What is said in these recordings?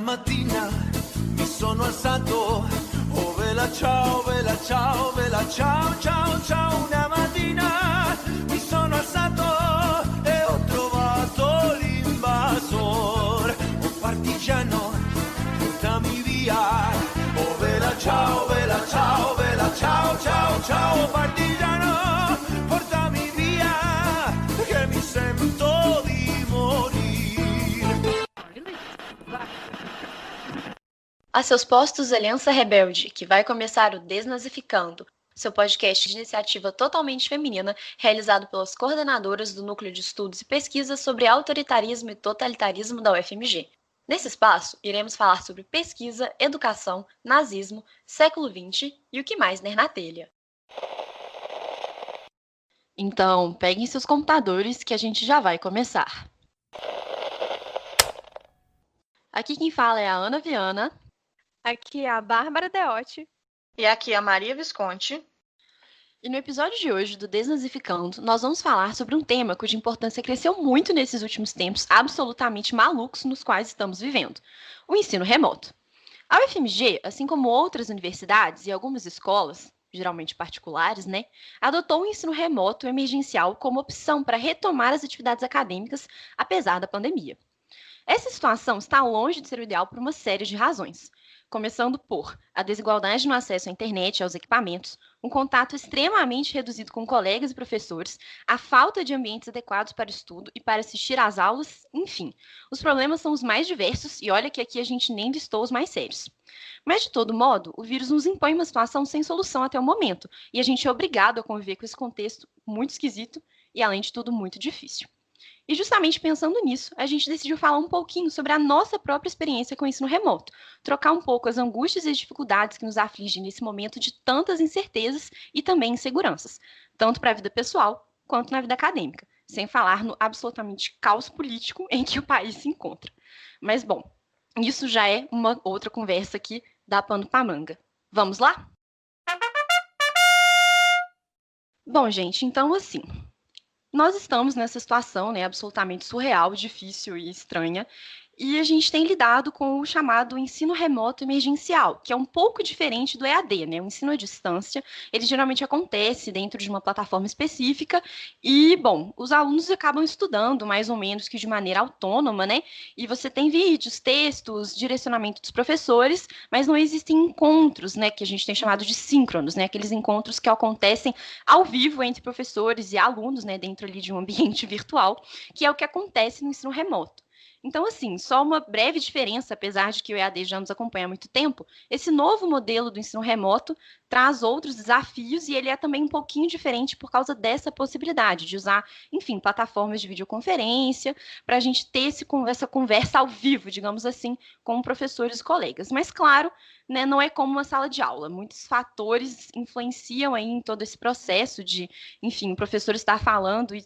mattina mi sono alzato, oh vela ciao, vela ciao, vela ciao, ciao, ciao. Una mattina mi sono alzato e ho trovato l'invasor, oh partigiano, portami via, oh vela ciao, vela ciao, vela ciao, ciao, ciao, partigiano, portami via, che mi sento di morire. A seus postos, Aliança Rebelde, que vai começar o Desnazificando, seu podcast de iniciativa totalmente feminina, realizado pelas coordenadoras do Núcleo de Estudos e Pesquisas sobre Autoritarismo e Totalitarismo da UFMG. Nesse espaço, iremos falar sobre pesquisa, educação, nazismo, século XX e o que mais der na telha. Então, peguem seus computadores que a gente já vai começar. Aqui quem fala é a Ana Viana. Aqui é a Bárbara Deotti. E aqui é a Maria Visconti. E no episódio de hoje do Desnazificando, nós vamos falar sobre um tema cuja importância cresceu muito nesses últimos tempos absolutamente malucos nos quais estamos vivendo: o ensino remoto. A UFMG, assim como outras universidades e algumas escolas, geralmente particulares, adotou o ensino remoto emergencial como opção para retomar as atividades acadêmicas, apesar da pandemia. Essa situação está longe de ser o ideal por uma série de razões. Começando por a desigualdade no acesso à internet e aos equipamentos, um contato extremamente reduzido com colegas e professores, a falta de ambientes adequados para o estudo e para assistir às aulas, enfim. Os problemas são os mais diversos e olha que aqui a gente nem listou os mais sérios. Mas, de todo modo, o vírus nos impõe uma situação sem solução até o momento e a gente é obrigado a conviver com esse contexto muito esquisito e, além de tudo, muito difícil. E justamente pensando nisso, a gente decidiu falar um pouquinho sobre a nossa própria experiência com o ensino remoto, trocar um pouco as angústias e as dificuldades que nos afligem nesse momento de tantas incertezas e também inseguranças, tanto para a vida pessoal quanto na vida acadêmica, sem falar no absolutamente caos político em que o país se encontra. Mas, bom, isso já é uma outra conversa que dá pano para manga. Vamos lá? Bom, gente, então assim, nós estamos nessa situação, absolutamente surreal, difícil e estranha, e a gente tem lidado com o chamado ensino remoto emergencial, que é um pouco diferente do EAD, O ensino à distância, ele geralmente acontece dentro de uma plataforma específica e, bom, os alunos acabam estudando mais ou menos que de maneira autônoma, E você tem vídeos, textos, direcionamento dos professores, mas não existem encontros, que a gente tem chamado de síncronos, Aqueles encontros que acontecem ao vivo entre professores e alunos, dentro ali de um ambiente virtual, que é o que acontece no ensino remoto. Então, assim, só uma breve diferença, apesar de que o EAD já nos acompanha há muito tempo, esse novo modelo do ensino remoto traz outros desafios e ele é também um pouquinho diferente por causa dessa possibilidade de usar, enfim, plataformas de videoconferência para a gente ter essa conversa ao vivo, digamos assim, com professores e colegas. Mas, claro, não é como uma sala de aula. Muitos fatores influenciam aí em todo esse processo de, enfim, o professor estar falando e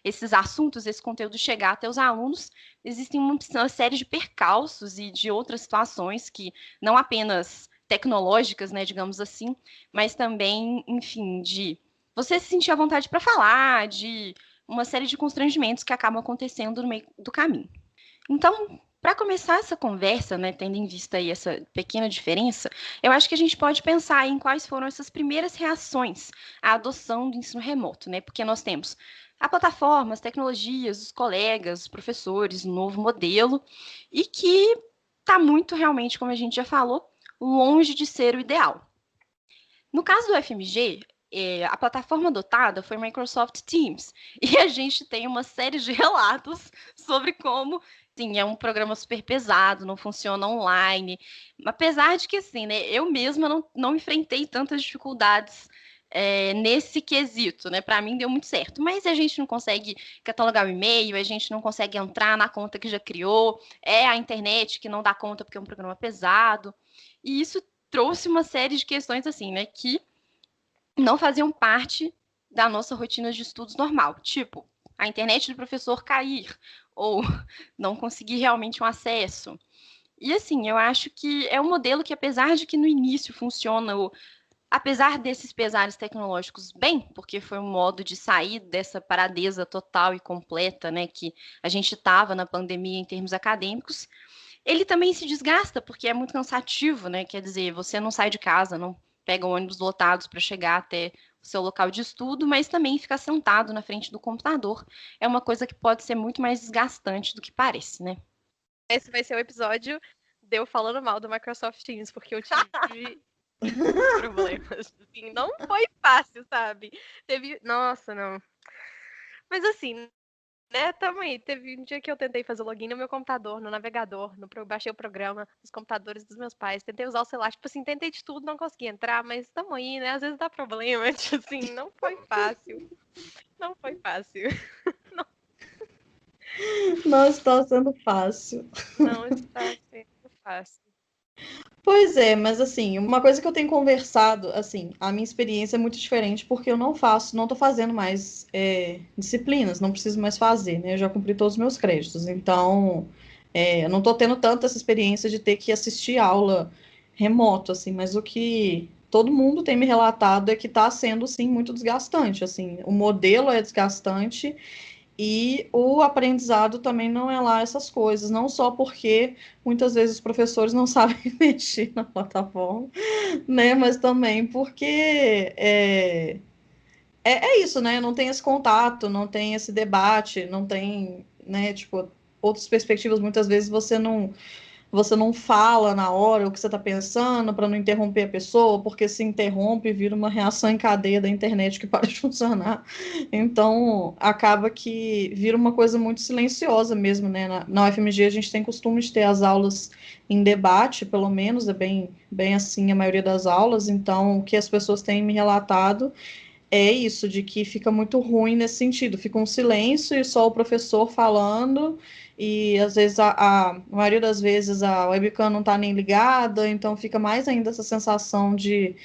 esses assuntos, esse conteúdo chegar até os alunos. Existem uma série de percalços e de outras situações que não apenas tecnológicas, digamos assim, mas também, enfim, de você se sentir à vontade para falar, de uma série de constrangimentos que acabam acontecendo no meio do caminho. Então, para começar essa conversa, tendo em vista aí essa pequena diferença, eu acho que a gente pode pensar em quais foram essas primeiras reações à adoção do ensino remoto, Porque nós temos a plataforma, as tecnologias, os colegas, os professores, um novo modelo, e que está muito realmente, como a gente já falou, longe de ser o ideal. No caso do FMG, a plataforma adotada foi Microsoft Teams, e a gente tem uma série de relatos sobre como, sim, é um programa super pesado, não funciona online, apesar de que, assim, eu mesma não enfrentei tantas dificuldades nesse quesito, Para mim deu muito certo, mas a gente não consegue catalogar o e-mail, a gente não consegue entrar na conta que já criou, é a internet que não dá conta porque é um programa pesado, e isso trouxe uma série de questões assim, que não faziam parte da nossa rotina de estudos normal, tipo, a internet do professor cair, ou não conseguir realmente um acesso. E assim, eu acho que é um modelo que, apesar de que no início funciona apesar desses pesares tecnológicos, bem, porque foi um modo de sair dessa paradeza total e completa, que a gente estava na pandemia em termos acadêmicos, ele também se desgasta, porque é muito cansativo, né? Quer dizer, você não sai de casa, não pega ônibus lotados para chegar até o seu local de estudo, mas também ficar sentado na frente do computador. É uma coisa que pode ser muito mais desgastante do que parece, né? Esse vai ser o episódio de eu falando mal do Microsoft Teams, porque eu tive problemas. Assim, não foi fácil, sabe? Nossa, não. Mas assim, né, também, teve um dia que eu tentei fazer login no meu computador, no navegador, baixei o programa, nos computadores dos meus pais, tentei usar o celular, tipo assim, tentei de tudo, não consegui entrar, mas tamo aí, né, às vezes dá problema, tipo assim, não foi fácil, não foi fácil, Não está sendo fácil. não está sendo fácil. Pois é, mas assim, uma coisa que eu tenho conversado, assim, a minha experiência é muito diferente porque eu não tô fazendo mais disciplinas, não preciso mais fazer, né? Eu já cumpri todos os meus créditos, então eu não tô tendo tanto essa experiência de ter que assistir aula remoto, assim, mas o que todo mundo tem me relatado é que tá sendo, sim, muito desgastante, assim, o modelo é desgastante e o aprendizado também não é lá essas coisas, não só porque muitas vezes os professores não sabem mexer na plataforma, né? Mas também porque é isso, né? Não tem esse contato, não tem esse debate, não tem, né? Tipo, outras perspectivas, muitas vezes você não fala na hora o que você está pensando para não interromper a pessoa, porque se interrompe, vira uma reação em cadeia da internet que para de funcionar. Então, acaba que vira uma coisa muito silenciosa mesmo, né? Na UFMG a gente tem costume de ter as aulas em debate, pelo menos, é bem assim a maioria das aulas, então o que as pessoas têm me relatado é isso, de que fica muito ruim nesse sentido, fica um silêncio e só o professor falando, e às vezes a maioria das vezes a webcam não está nem ligada, então fica mais ainda essa sensação de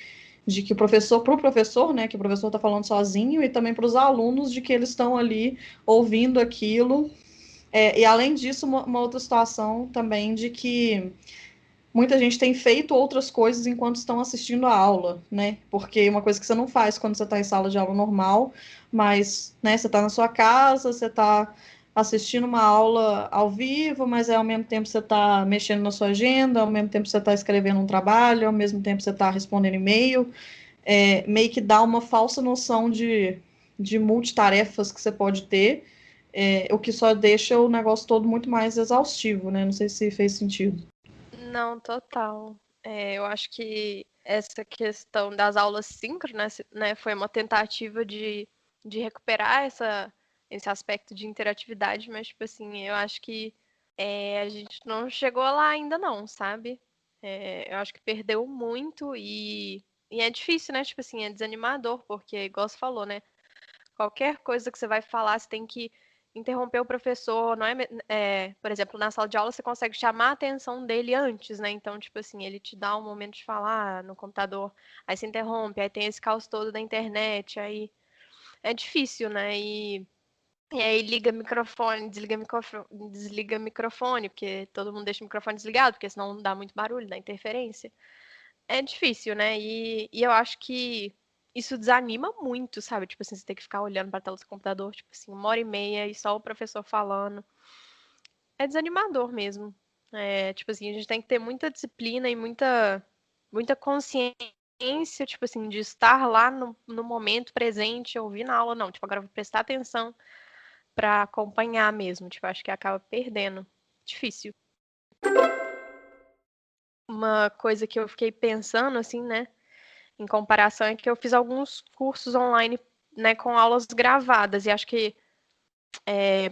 que para o professor, né, que o professor está falando sozinho, e também para os alunos de que eles estão ali ouvindo aquilo. E além disso, uma outra situação também de que muita gente tem feito outras coisas enquanto estão assistindo a aula, né? Porque uma coisa que você não faz quando você está em sala de aula normal, mas, né, você está na sua casa, você está assistindo uma aula ao vivo, mas ao mesmo tempo você está mexendo na sua agenda, ao mesmo tempo você está escrevendo um trabalho, ao mesmo tempo você está respondendo e-mail, meio que dá uma falsa noção de multitarefas que você pode ter, o que só deixa o negócio todo muito mais exaustivo, né? Não sei se fez sentido. Não, total. Eu acho que essa questão das aulas síncronas, né, foi uma tentativa de recuperar esse aspecto de interatividade, mas, tipo assim, eu acho que a gente não chegou lá ainda não, sabe? Eu acho que perdeu muito e é difícil, né? Tipo assim, é desanimador, porque, igual você falou, né? Qualquer coisa que você vai falar, você tem que interromper o professor, não por exemplo, na sala de aula você consegue chamar a atenção dele antes, né? Então, tipo assim, ele te dá um momento de falar no computador, aí você interrompe, aí tem esse caos todo da internet, aí é difícil, né? E aí liga microfone, desliga microfone, porque todo mundo deixa o microfone desligado, porque senão dá muito barulho, dá interferência. É difícil, né? E eu acho que isso desanima muito, sabe? Tipo assim, você tem que ficar olhando pra tela do seu computador, tipo assim, 1h30 e só o professor falando. É desanimador mesmo. Tipo assim, a gente tem que ter muita disciplina e muita consciência, tipo assim, de estar lá no momento presente, ouvindo a aula, não. Tipo, agora eu vou prestar atenção pra acompanhar mesmo. Tipo, acho que acaba perdendo. Difícil. Uma coisa que eu fiquei pensando, assim, né? Em comparação é que eu fiz alguns cursos online, né, com aulas gravadas, e acho que é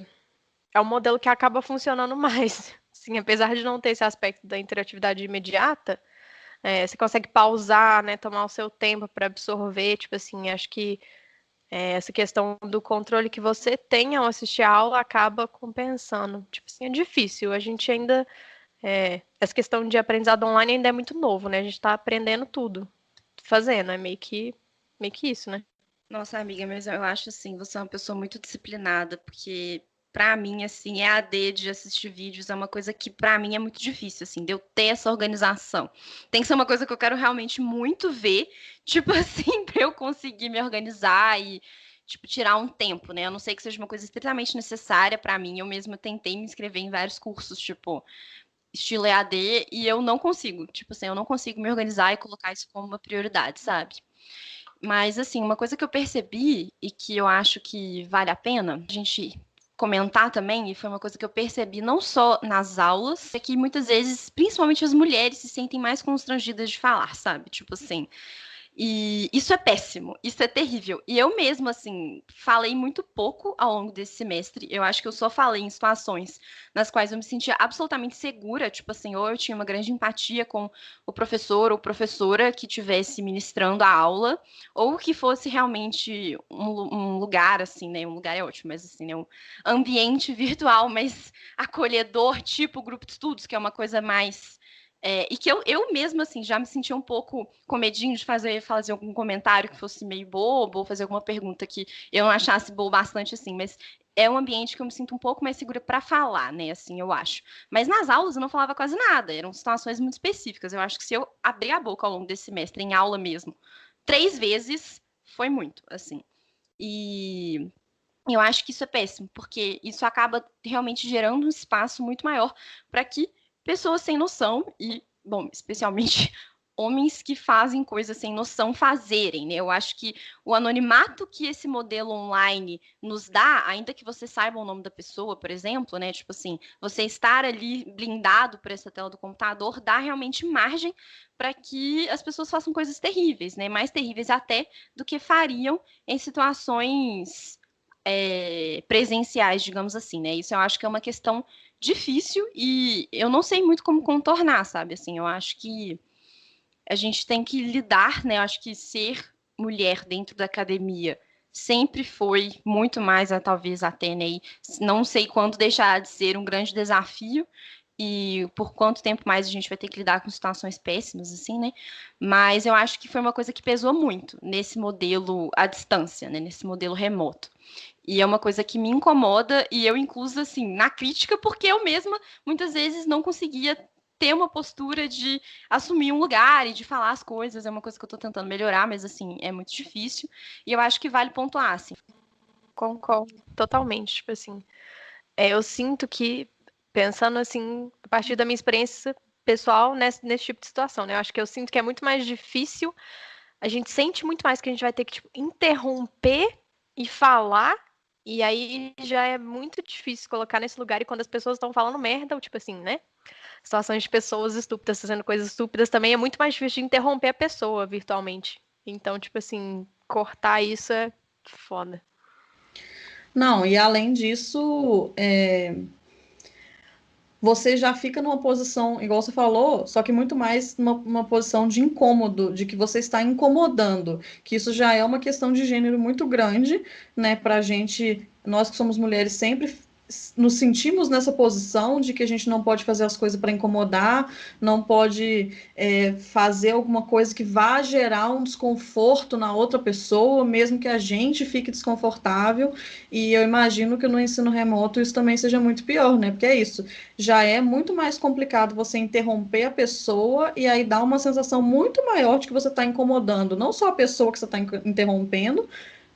um modelo que acaba funcionando mais. Sim, apesar de não ter esse aspecto da interatividade imediata, você consegue pausar, né, tomar o seu tempo para absorver, tipo assim, acho que essa questão do controle que você tem ao assistir a aula acaba compensando. Tipo assim, é difícil, a gente ainda, essa questão de aprendizado online ainda é muito novo, né, a gente está aprendendo tudo, fazendo, é meio que isso, né? Nossa, amiga, mas eu acho assim, você é uma pessoa muito disciplinada, porque pra mim, assim, EAD de assistir vídeos é uma coisa que pra mim é muito difícil, assim, de eu ter essa organização. Tem que ser uma coisa que eu quero realmente muito ver, tipo assim, pra eu conseguir me organizar e, tipo, tirar um tempo, né? A não sei que seja uma coisa estritamente necessária pra mim. Eu mesma tentei me inscrever em vários cursos, tipo, estilo EAD, e eu não consigo, tipo assim, eu não consigo me organizar e colocar isso como uma prioridade, sabe? Mas, assim, uma coisa que eu percebi e que eu acho que vale a pena a gente comentar também, e foi uma coisa que eu percebi não só nas aulas, é que muitas vezes, principalmente as mulheres, se sentem mais constrangidas de falar, sabe? Tipo assim, e isso é péssimo, isso é terrível. E eu mesma, assim, falei muito pouco ao longo desse semestre. Eu acho que eu só falei em situações nas quais eu me sentia absolutamente segura, tipo assim, ou eu tinha uma grande empatia com o professor ou professora que estivesse ministrando a aula, ou que fosse realmente um lugar, assim, né? Um lugar é ótimo, mas assim, né? Um ambiente virtual mais acolhedor, tipo grupo de estudos, que é uma coisa mais e que eu mesma, assim, já me sentia um pouco com medinho de fazer algum comentário que fosse meio bobo, ou fazer alguma pergunta que eu não achasse boa bastante, assim, mas é um ambiente que eu me sinto um pouco mais segura para falar, né, assim, eu acho. Mas nas aulas eu não falava quase nada, eram situações muito específicas. Eu acho que se eu abrir a boca ao longo desse semestre, em aula mesmo, 3 vezes, foi muito, assim. E eu acho que isso é péssimo, porque isso acaba realmente gerando um espaço muito maior para que pessoas sem noção e, bom, especialmente homens que fazem coisas sem noção fazerem, né? Eu acho que o anonimato que esse modelo online nos dá, ainda que você saiba o nome da pessoa, por exemplo, né? Tipo assim, você estar ali blindado por essa tela do computador dá realmente margem para que as pessoas façam coisas terríveis, né? Mais terríveis até do que fariam em situações presenciais, digamos assim, né? Isso eu acho que é uma questão difícil e eu não sei muito como contornar, sabe? Assim, eu acho que a gente tem que lidar, né? Eu acho que ser mulher dentro da academia sempre foi muito mais, talvez até, né? E não sei quando deixará de ser um grande desafio e por quanto tempo mais a gente vai ter que lidar com situações péssimas, assim, né? Mas eu acho que foi uma coisa que pesou muito nesse modelo à distância, né? Nesse modelo remoto. E é uma coisa que me incomoda, e eu incluso, assim, na crítica, porque eu mesma, muitas vezes, não conseguia ter uma postura de assumir um lugar e de falar as coisas. É uma coisa que eu tô tentando melhorar, mas, assim, é muito difícil. E eu acho que vale pontuar, assim. Concordo totalmente, tipo assim. Eu sinto que, pensando assim, a partir da minha experiência pessoal nesse tipo de situação, né? Eu acho que eu sinto que é muito mais difícil, a gente sente muito mais que a gente vai ter que, tipo, interromper e falar, e aí já é muito difícil colocar nesse lugar, e quando as pessoas estão falando merda, ou tipo assim, né? Situações de pessoas estúpidas fazendo coisas estúpidas também é muito mais difícil de interromper a pessoa virtualmente. Então, tipo assim, cortar isso é foda. Não, e além disso, você já fica numa posição, igual você falou, só que muito mais numa posição de incômodo, de que você está incomodando, que isso já é uma questão de gênero muito grande, né, pra gente, nós que somos mulheres sempre nos sentimos nessa posição de que a gente não pode fazer as coisas para incomodar, não pode fazer alguma coisa que vá gerar um desconforto na outra pessoa, mesmo que a gente fique desconfortável, e eu imagino que no ensino remoto isso também seja muito pior, né, porque é isso, já é muito mais complicado você interromper a pessoa e aí dá uma sensação muito maior de que você está incomodando não só a pessoa que você está interrompendo,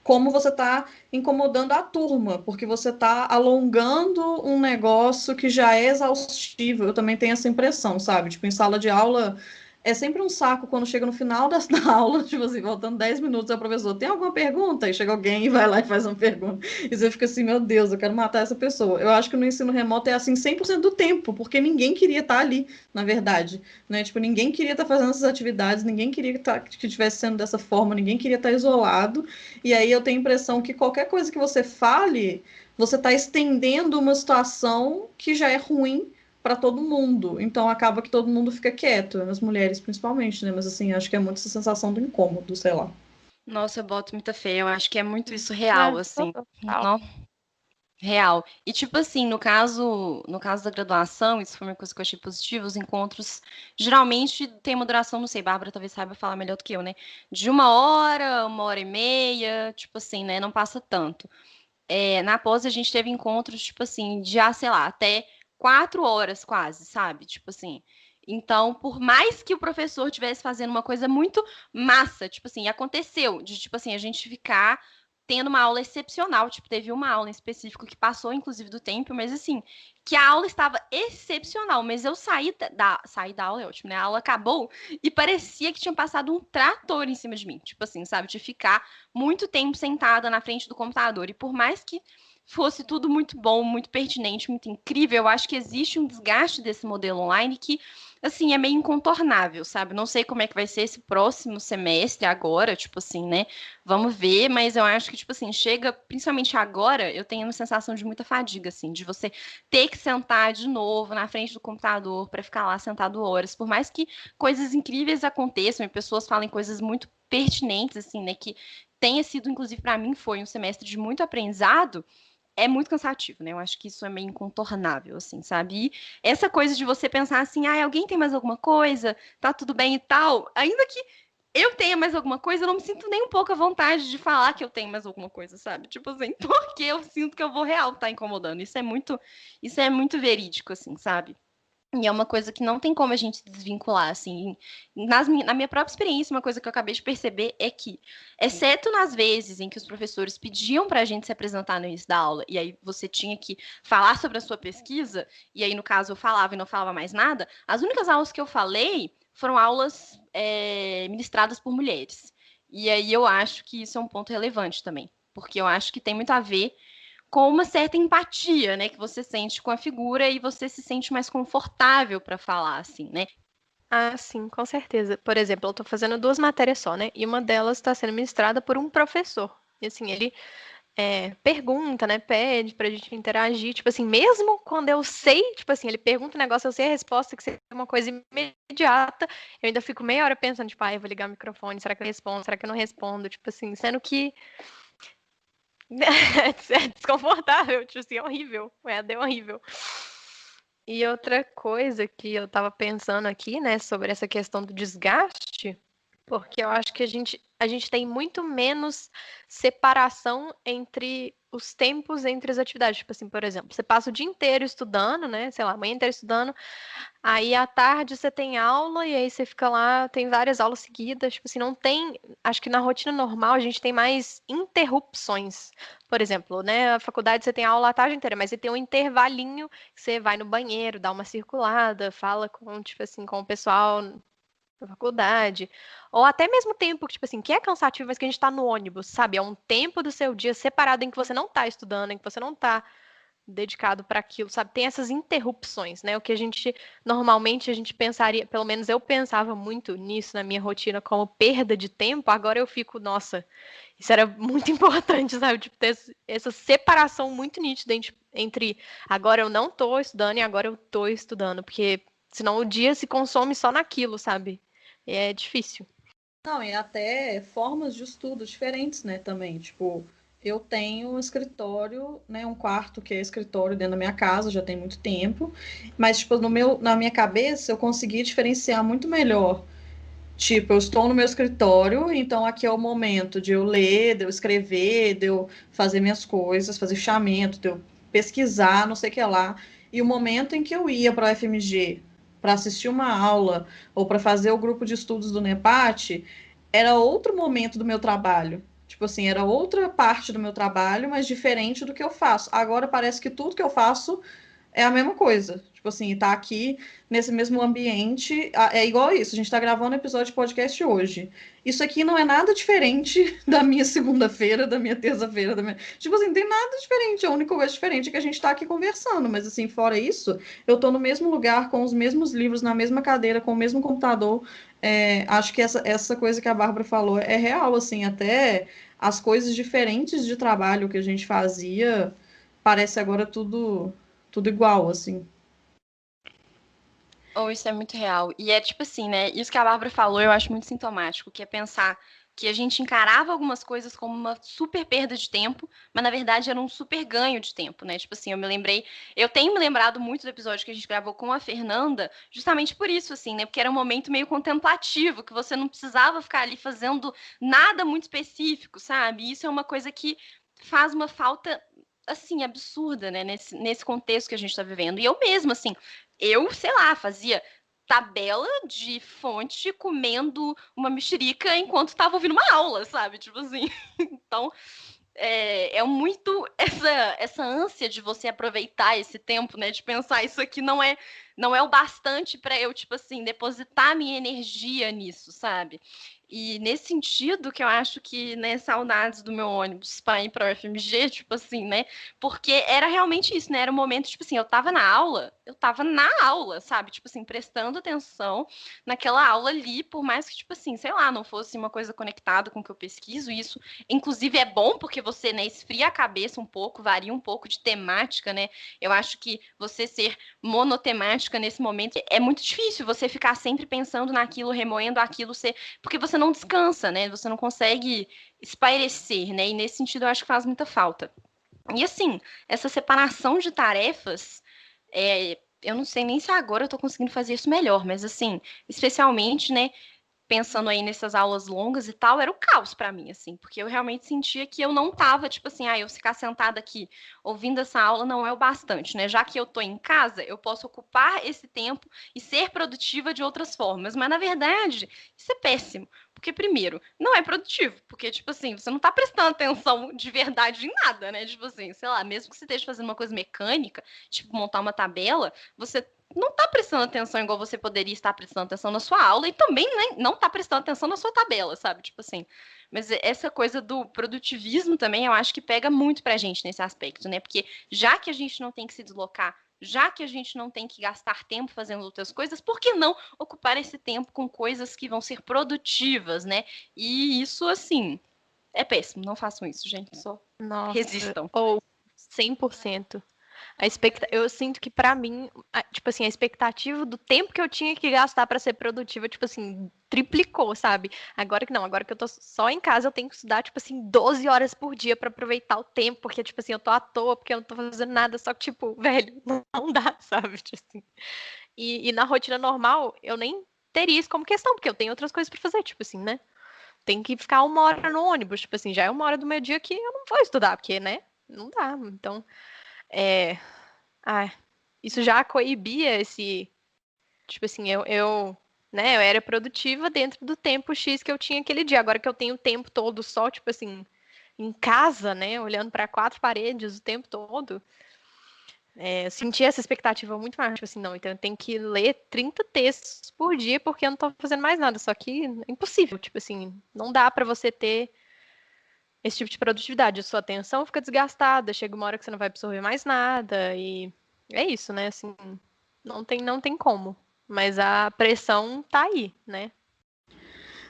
como você está incomodando a turma, porque você está alongando um negócio que já é exaustivo. Eu também tenho essa impressão, sabe? Tipo, em sala de aula é sempre um saco quando chega no final da aula, tipo assim, faltando 10 minutos, o professor tem alguma pergunta? E chega alguém e vai lá e faz uma pergunta. E você fica assim, meu Deus, eu quero matar essa pessoa. Eu acho que no ensino remoto é assim 100% do tempo, porque ninguém queria estar ali, na verdade, né? Tipo, ninguém queria estar fazendo essas atividades, ninguém queria que estivesse sendo dessa forma, ninguém queria estar isolado. E aí eu tenho a impressão que qualquer coisa que você fale, você está estendendo uma situação que já é ruim para todo mundo. Então acaba que todo mundo fica quieto, as mulheres principalmente, né? Mas assim, acho que é muito essa sensação do incômodo, sei lá. Nossa, eu boto muita fé. Eu acho que é muito isso real, assim. Total. Não, real. E tipo assim, no caso da graduação, isso foi uma coisa que eu achei positiva, os encontros geralmente tem uma duração, não sei, Bárbara talvez saiba falar melhor do que eu, né? De 1 hora e meia, tipo assim, né? Não passa tanto. Na pós a gente teve encontros, tipo assim, de, sei lá, até 4 horas quase, sabe? Tipo assim. Então, por mais que o professor estivesse fazendo uma coisa muito massa, tipo assim, aconteceu de, tipo assim, a gente ficar tendo uma aula excepcional, tipo, teve uma aula em específico que passou, inclusive, do tempo, mas assim, que a aula estava excepcional, mas eu saí da aula, é ótimo, né? A aula acabou e parecia que tinha passado um trator em cima de mim, tipo assim, sabe? De ficar muito tempo sentada na frente do computador, e por mais que fosse tudo muito bom, muito pertinente, muito incrível, eu acho que existe um desgaste desse modelo online que, assim, é meio incontornável, sabe? Não sei como é que vai ser esse próximo semestre agora, tipo assim, né? Vamos ver, mas eu acho que, tipo assim, chega, principalmente agora, eu tenho uma sensação de muita fadiga, assim, de você ter que sentar de novo na frente do computador para ficar lá sentado horas, por mais que coisas incríveis aconteçam e pessoas falem coisas muito pertinentes, assim, né? Que tenha sido, inclusive, para mim, foi um semestre de muito aprendizado, é muito cansativo, né? Eu acho que isso é meio incontornável, assim, sabe? E essa coisa de você pensar assim, ah, alguém tem mais alguma coisa? Tá tudo bem e tal? Ainda que eu tenha mais alguma coisa, eu não me sinto nem um pouco à vontade de falar que eu tenho mais alguma coisa, sabe? Tipo assim, porque eu sinto que eu vou real estar incomodando. Isso é muito verídico, assim, sabe? E é uma coisa que não tem como a gente se desvincular, assim. Na minha própria experiência, uma coisa que eu acabei de perceber é que, exceto nas vezes em que os professores pediam para a gente se apresentar no início da aula, e aí você tinha que falar sobre a sua pesquisa, e aí, no caso, eu falava e não falava mais nada, as únicas aulas que eu falei foram aulas ministradas por mulheres. E aí eu acho que isso é um ponto relevante também, porque eu acho que tem muito a ver com uma certa empatia, né, que você sente com a figura e você se sente mais confortável para falar, assim, né? Ah, sim, com certeza. Por exemplo, eu tô fazendo 2 matérias só, né? E uma delas está sendo ministrada por um professor. E assim, ele pergunta, né? Pede pra gente interagir. Tipo assim, mesmo quando eu sei, tipo assim, ele pergunta um negócio, eu sei a resposta, que seja uma coisa imediata, eu ainda fico meia hora pensando, tipo, eu vou ligar o microfone, será que eu respondo? Será que eu não respondo? Tipo assim, sendo que é desconfortável, tipo assim, é horrível. É horrível. E outra coisa que eu tava pensando aqui, né, sobre essa questão do desgaste, porque eu acho que a gente tem muito menos separação entre os tempos entre as atividades. Tipo assim, por exemplo, você passa o dia inteiro estudando, né? Sei lá, a manhã inteira estudando, aí à tarde você tem aula e aí você fica lá, tem várias aulas seguidas. Tipo assim, não tem. Acho que na rotina normal a gente tem mais interrupções. Por exemplo, né? A faculdade você tem aula a tarde inteira, mas você tem um intervalinho que você vai no banheiro, dá uma circulada, fala com, tipo assim, com o pessoal da faculdade. Ou até mesmo tempo, tipo assim, que é cansativo, mas que a gente tá no ônibus, sabe? É um tempo do seu dia separado em que você não tá estudando, em que você não tá dedicado para aquilo, sabe? Tem essas interrupções, né? O que a gente normalmente a gente pensaria, pelo menos eu pensava muito nisso na minha rotina como perda de tempo, agora eu fico, nossa, isso era muito importante, sabe? Tipo, ter essa separação muito nítida entre agora eu não tô estudando e agora eu tô estudando, porque senão o dia se consome só naquilo, sabe? E é difícil. Não, e até formas de estudo diferentes, né, também. Tipo, eu tenho um escritório, né, um quarto que é escritório dentro da minha casa, já tem muito tempo, mas, tipo, na minha cabeça eu consegui diferenciar muito melhor. Tipo, eu estou no meu escritório, então aqui é o momento de eu ler, de eu escrever, de eu fazer minhas coisas, fazer fichamento, de eu pesquisar, não sei o que lá. E o momento em que eu ia para o FMG para assistir uma aula ou para fazer o grupo de estudos do NEPAT, era outro momento do meu trabalho. Tipo assim, era outra parte do meu trabalho, mas diferente do que eu faço. Agora parece que tudo que eu faço é a mesma coisa. Tipo assim, tá aqui nesse mesmo ambiente. É igual isso. A gente tá gravando um episódio de podcast hoje. Isso aqui não é nada diferente da minha segunda-feira, da minha terça-feira, da minha. Tipo assim, não tem nada diferente. A única coisa diferente é que a gente tá aqui conversando. Mas assim, fora isso, eu tô no mesmo lugar, com os mesmos livros, na mesma cadeira, com o mesmo computador. Acho que essa coisa que a Bárbara falou é real, assim, até as coisas diferentes de trabalho que a gente fazia, parece agora tudo igual, assim. Ou isso é muito real. E é tipo assim, né? Isso que a Bárbara falou, eu acho muito sintomático, que é pensar que a gente encarava algumas coisas como uma super perda de tempo, mas na verdade era um super ganho de tempo, né? Tipo assim, eu tenho me lembrado muito do episódio que a gente gravou com a Fernanda, justamente por isso, assim, né? Porque era um momento meio contemplativo, que você não precisava ficar ali fazendo nada muito específico, sabe? E isso é uma coisa que faz uma falta assim, absurda, né, nesse contexto que a gente está vivendo. E eu mesma, assim, sei lá, fazia tabela de fonte comendo uma mexerica enquanto estava ouvindo uma aula, sabe? Tipo assim. Então, muito essa ânsia de você aproveitar esse tempo, né? De pensar isso aqui não é o bastante para eu, tipo assim, depositar minha energia nisso, sabe? E nesse sentido que eu acho que, né, saudades do meu ônibus para ir para o UFMG, tipo assim, né? Porque era realmente isso, né? Era um momento, tipo assim, eu tava na aula, sabe? Tipo assim, prestando atenção naquela aula ali, por mais que, tipo assim, sei lá, não fosse uma coisa conectada com o que eu pesquiso, isso inclusive é bom porque você, né, esfria a cabeça um pouco, varia um pouco de temática, né? Eu acho que você ser monotemática nesse momento é muito difícil você ficar sempre pensando naquilo, remoendo aquilo, porque você não descansa, né? Você não consegue espairecer, né? E nesse sentido eu acho que faz muita falta. E assim, essa separação de tarefas, eu não sei nem se agora eu tô conseguindo fazer isso melhor, mas assim, especialmente, né, pensando aí nessas aulas longas e tal, era o caos para mim, assim, porque eu realmente sentia que eu não tava, tipo assim, eu ficar sentada aqui ouvindo essa aula não é o bastante, né? Já que eu tô em casa, eu posso ocupar esse tempo e ser produtiva de outras formas, mas na verdade, isso é péssimo. Porque, primeiro, não é produtivo, porque, tipo assim, você não tá prestando atenção de verdade em nada, né? Tipo assim, sei lá, mesmo que você esteja fazendo uma coisa mecânica, tipo montar uma tabela, você não está prestando atenção igual você poderia estar prestando atenção na sua aula e também, né, não está prestando atenção na sua tabela, sabe? Tipo assim. Mas essa coisa do produtivismo também, eu acho que pega muito pra gente nesse aspecto, né? Porque já que a gente não tem que se deslocar, já que a gente não tem que gastar tempo fazendo outras coisas, por que não ocupar esse tempo com coisas que vão ser produtivas, né? E isso, assim, é péssimo. Não façam isso, gente. Só Nossa, resistam. ou 100%. Eu sinto que pra mim, tipo assim, a expectativa do tempo que eu tinha que gastar pra ser produtiva, tipo assim, triplicou, sabe? Agora que não, agora que eu tô só em casa, eu tenho que estudar, tipo assim, 12 horas por dia pra aproveitar o tempo, porque, tipo assim, eu tô à toa, porque eu não tô fazendo nada, só que, tipo, velho, não dá, sabe? Tipo assim. E na rotina normal, eu nem teria isso como questão, porque eu tenho outras coisas pra fazer, tipo assim, né? Tem que ficar 1 hora no ônibus, tipo assim, já é 1 hora do meu dia que eu não vou estudar, porque, né? Não dá. Então, é. Ah, isso já coibia esse. Tipo assim, né, eu era produtiva dentro do tempo X que eu tinha aquele dia. Agora que eu tenho o tempo todo só, tipo assim, em casa, né, olhando para 4 paredes o tempo todo, eu senti essa expectativa muito mais. Tipo assim, não, então eu tenho que ler 30 textos por dia porque eu não tô fazendo mais nada. Só que é impossível, tipo assim, não dá para você ter esse tipo de produtividade. A sua atenção fica desgastada, chega uma hora que você não vai absorver mais nada, e é isso, né? Assim, não tem como. Mas a pressão tá aí, né?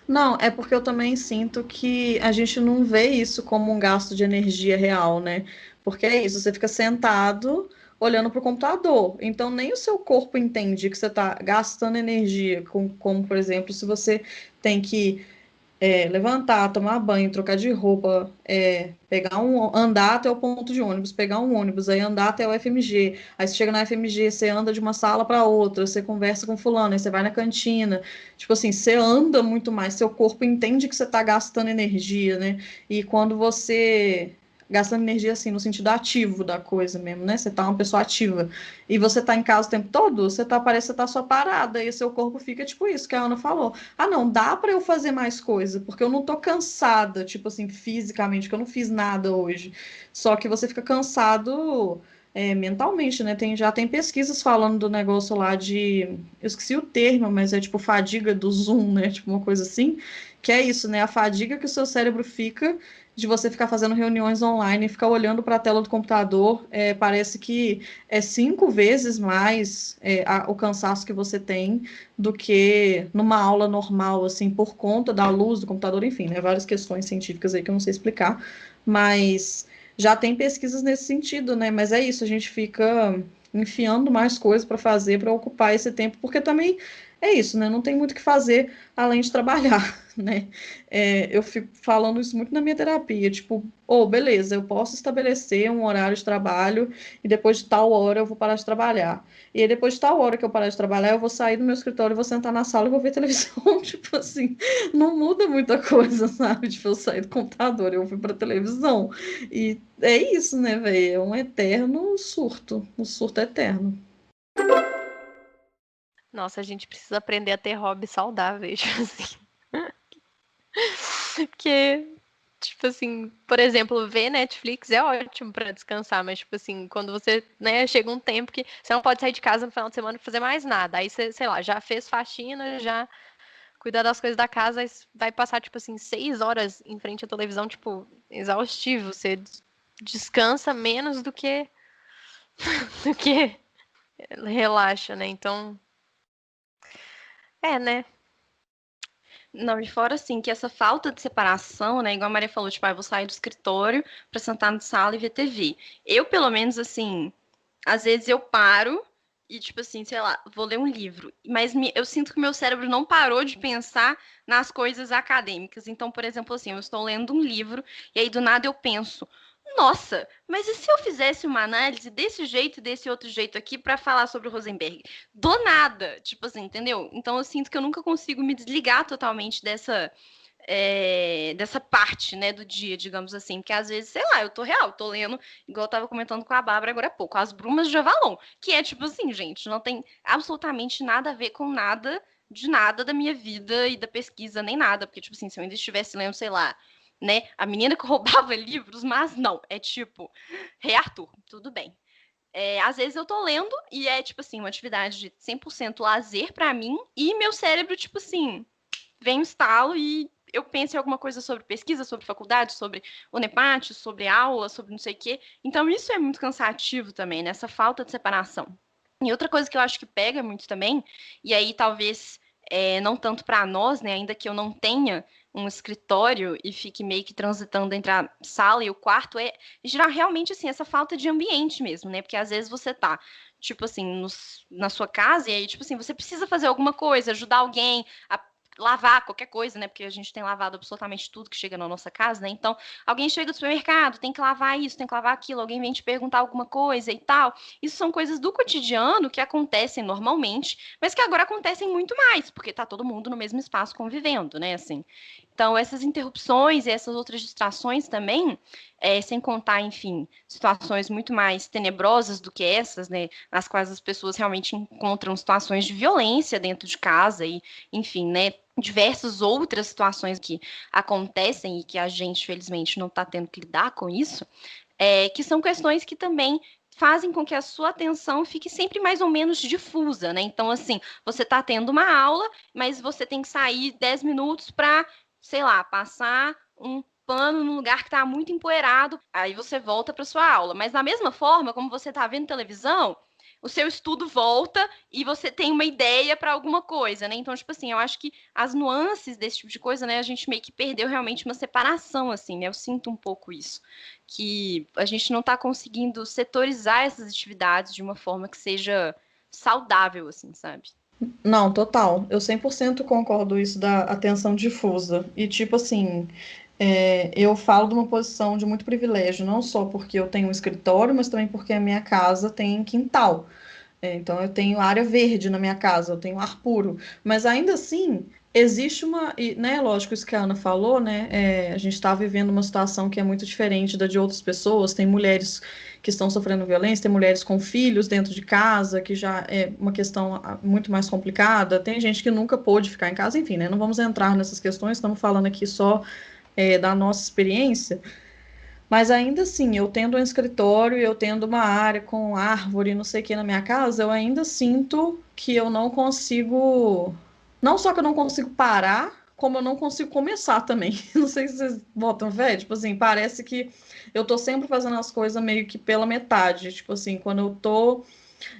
Não, é porque eu também sinto que a gente não vê isso como um gasto de energia real, né? Porque é isso, você fica sentado olhando para o computador. Então, nem o seu corpo entende que você está gastando energia, como, por exemplo, se você tem que levantar, tomar banho, trocar de roupa, andar até o ponto de ônibus, pegar um ônibus, aí andar até o FMG, aí você chega na FMG, você anda de uma sala para outra, você conversa com fulano, aí você vai na cantina, tipo assim, você anda muito mais, seu corpo entende que você está gastando energia, né? E quando você gastando energia assim no sentido ativo da coisa mesmo, né? Você tá uma pessoa ativa e você tá em casa o tempo todo, parece que você tá só parada e seu corpo fica tipo isso que a Ana falou. Ah, não, dá para eu fazer mais coisa, porque eu não tô cansada, tipo assim, fisicamente, que eu não fiz nada hoje. Só que você fica cansado mentalmente, né? Já tem pesquisas falando do negócio lá eu esqueci o termo, mas é tipo fadiga do Zoom, né? Tipo uma coisa assim, que é isso, né? A fadiga que o seu cérebro fica de você ficar fazendo reuniões online, ficar olhando para a tela do computador, parece que é 5 vezes mais o cansaço que você tem do que numa aula normal, assim, por conta da luz do computador, enfim, né, várias questões científicas aí que eu não sei explicar, mas já tem pesquisas nesse sentido, né, mas é isso, a gente fica enfiando mais coisas para fazer, para ocupar esse tempo, porque também é isso, né, não tem muito o que fazer além de trabalhar, né, eu fico falando isso muito na minha terapia, tipo, beleza, eu posso estabelecer um horário de trabalho e depois de tal hora eu vou parar de trabalhar. E aí, depois de tal hora que eu parar de trabalhar, eu vou sair do meu escritório, vou sentar na sala e vou ver televisão. Tipo assim, não muda muita coisa, sabe? Tipo, eu sair do computador, eu fui pra televisão. E é isso, né, velho? É um eterno surto. Um surto eterno. Nossa, a gente precisa aprender a ter hobbies saudáveis, tipo assim. Porque, Tipo assim, por exemplo, ver Netflix é ótimo pra descansar, mas tipo assim, quando você, né, chega um tempo que você não pode sair de casa no final de semana pra fazer mais nada. Aí você, sei lá, já fez faxina, já cuidar das coisas da casa, aí vai passar, tipo assim, 6 horas em frente à televisão, tipo, exaustivo. Você descansa menos do que relaxa, né? Então, né? Não, e fora assim, que essa falta de separação, né? Igual a Maria falou, tipo, eu vou sair do escritório pra sentar na sala e ver TV. Eu, pelo menos, assim, às vezes eu paro e, tipo assim, sei lá, vou ler um livro. Mas eu sinto que meu cérebro não parou de pensar nas coisas acadêmicas. Então, por exemplo, assim, eu estou lendo um livro e aí do nada eu penso, nossa, mas e se eu fizesse uma análise desse jeito e desse outro jeito aqui para falar sobre o Rosenberg? Do nada, tipo assim, entendeu? Então eu sinto que eu nunca consigo me desligar totalmente dessa parte, né, do dia, digamos assim, porque às vezes, sei lá, eu tô lendo, igual eu tava comentando com a Bárbara agora há pouco, As Brumas de Avalon, que é tipo assim, gente, não tem absolutamente nada a ver com nada de nada da minha vida e da pesquisa, nem nada, porque, tipo assim, se eu ainda estivesse lendo, sei lá, né, a menina que roubava livros, mas não, é tipo, Rei Arthur, tudo bem. Às vezes eu tô lendo e é, tipo assim, uma atividade de 100% lazer pra mim e meu cérebro, tipo assim, vem um estalo e eu penso em alguma coisa sobre pesquisa, sobre faculdade, sobre o NEPAT, sobre aula, sobre não sei o quê. Então, isso é muito cansativo também, né? Essa falta de separação. E outra coisa que eu acho que pega muito também, e aí talvez não tanto para nós, né? Ainda que eu não tenha um escritório e fique meio que transitando entre a sala e o quarto, é gerar realmente assim, essa falta de ambiente mesmo, né? Porque às vezes você tá tipo assim, na sua casa, e aí, tipo assim, você precisa fazer alguma coisa, ajudar alguém a lavar qualquer coisa, né? Porque a gente tem lavado absolutamente tudo que chega na nossa casa, né? Então, alguém chega do supermercado, tem que lavar isso, tem que lavar aquilo, alguém vem te perguntar alguma coisa e tal. Isso são coisas do cotidiano que acontecem normalmente, mas que agora acontecem muito mais, porque tá todo mundo no mesmo espaço convivendo, né? Assim. Então, essas interrupções e essas outras distrações também, sem contar, enfim, situações muito mais tenebrosas do que essas, né? Nas quais as pessoas realmente encontram situações de violência dentro de casa e, enfim, né? Diversas outras situações que acontecem e que a gente, felizmente, não está tendo que lidar com isso, que são questões que também fazem com que a sua atenção fique sempre mais ou menos difusa, né? Então, assim, você está tendo uma aula, mas você tem que sair 10 minutos para, sei lá, passar um pano num lugar que está muito empoeirado, aí você volta para sua aula. Mas da mesma forma, como você está vendo televisão, o seu estudo volta e você tem uma ideia para alguma coisa, né? Então, tipo assim, eu acho que as nuances desse tipo de coisa, né, a gente meio que perdeu realmente uma separação, assim, né? Eu sinto um pouco isso, que a gente não está conseguindo setorizar essas atividades de uma forma que seja saudável, assim, sabe? Não, total. Eu 100% concordo isso da atenção difusa. E, tipo assim, eu falo de uma posição de muito privilégio, não só porque eu tenho um escritório, mas também porque a minha casa tem quintal. Então, eu tenho área verde na minha casa, eu tenho ar puro. Mas ainda assim, existe né, lógico, isso que a Ana falou, né? A gente está vivendo uma situação que é muito diferente da de outras pessoas. Tem mulheres que estão sofrendo violência, tem mulheres com filhos dentro de casa, que já é uma questão muito mais complicada. Tem gente que nunca pôde ficar em casa, enfim, né? Não vamos entrar nessas questões, estamos falando aqui só da nossa experiência. Mas ainda assim, eu tendo um escritório, eu tendo uma área com árvore, não sei o que na minha casa, eu ainda sinto que eu não consigo. Não só que eu não consigo parar, como eu não consigo começar também. Não sei se vocês botam fé, tipo assim, parece que eu tô sempre fazendo as coisas meio que pela metade. Tipo assim, quando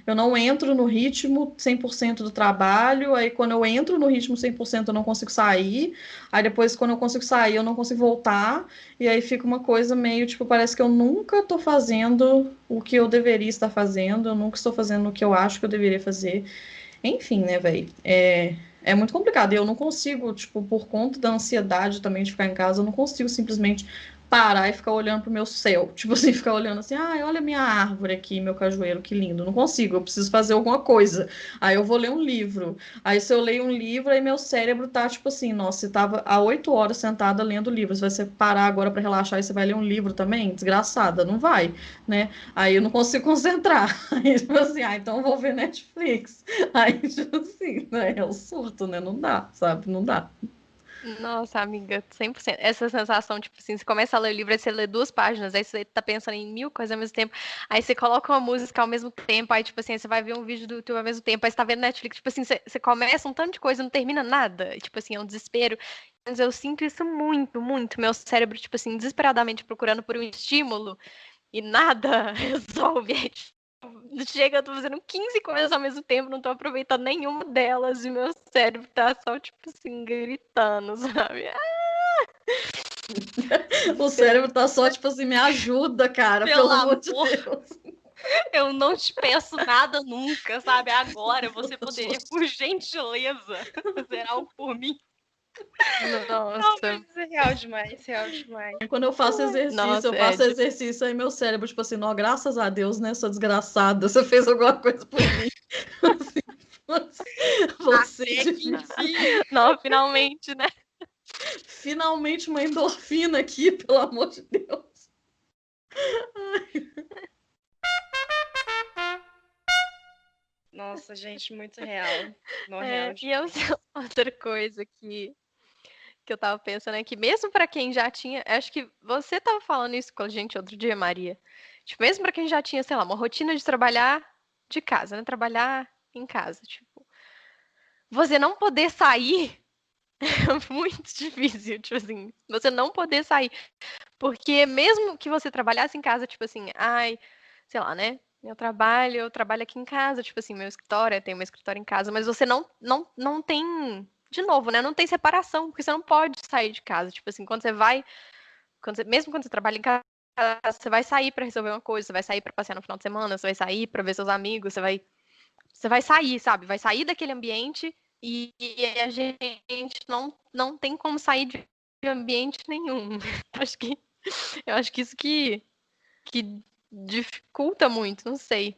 eu não entro no ritmo 100% do trabalho, aí quando eu entro no ritmo 100% eu não consigo sair, aí depois quando eu consigo sair eu não consigo voltar, e aí fica uma coisa meio, tipo, parece que eu nunca estou fazendo o que eu deveria estar fazendo, eu nunca estou fazendo o que eu acho que eu deveria fazer. Enfim, né, velho, é muito complicado, e eu não consigo, tipo, por conta da ansiedade também de ficar em casa, eu não consigo simplesmente parar e ficar olhando pro meu céu. Tipo assim, ficar olhando assim, olha a minha árvore aqui, meu cajueiro, que lindo. Não consigo, eu preciso fazer alguma coisa. Aí eu vou ler um livro. Aí se eu leio um livro, aí meu cérebro tá tipo assim, nossa, você tava há 8 horas sentada lendo livro, você vai parar agora para relaxar e você vai ler um livro também? Desgraçada, não vai, né? Aí eu não consigo concentrar. Aí tipo assim, então eu vou ver Netflix. Aí tipo assim, né? É o surto, né? Não dá, sabe? Não dá. Nossa, amiga, 100%. Essa sensação, tipo assim, você começa a ler o livro, aí você lê 2 páginas, aí você tá pensando em 1000 coisas ao mesmo tempo, aí você coloca uma música ao mesmo tempo, aí, tipo assim, você vai ver um vídeo do YouTube ao mesmo tempo, aí você tá vendo Netflix, tipo assim, você começa um tanto de coisa e não termina nada. E, tipo assim, é um desespero. Mas eu sinto isso muito, muito. Meu cérebro, tipo assim, desesperadamente procurando por um estímulo e nada resolve. Aí, tipo, chega, eu tô fazendo 15 coisas ao mesmo tempo, não tô aproveitando nenhuma delas, e meu cérebro tá só, tipo assim, gritando, sabe? O cérebro tá só, tipo assim, me ajuda, cara, pelo amor de Deus. Eu não te peço nada nunca, sabe? Agora você poderia, por gentileza, fazer algo por mim. Não, Nossa, mas é real demais, real demais. Quando eu faço nossa, exercício, aí meu cérebro, tipo assim, não, graças a Deus, né, sua desgraçada, você fez alguma coisa por mim. Você Até que devia- enfim. não, finalmente, né? Finalmente uma endorfina aqui, pelo amor de Deus. Nossa, gente, muito real. Não real E eu, outra coisa que eu tava pensando é que mesmo pra quem já tinha, acho que você tava falando isso com a gente outro dia, Maria. Tipo, mesmo pra quem já tinha, sei lá, uma rotina de trabalhar de casa, né? Trabalhar em casa, tipo, você não poder sair é muito difícil, tipo assim, você não poder sair, porque mesmo que você trabalhasse em casa, tipo assim, ai, sei lá, né? Eu trabalho aqui em casa, tipo assim, meu escritório, eu tenho meu escritório em casa, mas você não tem, de novo, né? Não tem separação, porque você não pode sair de casa. Tipo assim, mesmo quando você trabalha em casa, você vai sair pra resolver uma coisa, você vai sair pra passear no final de semana, você vai sair pra ver seus amigos, você vai sair, sabe? Vai sair daquele ambiente e a gente não tem como sair de ambiente nenhum. Acho que, eu acho que isso que dificulta muito, não sei.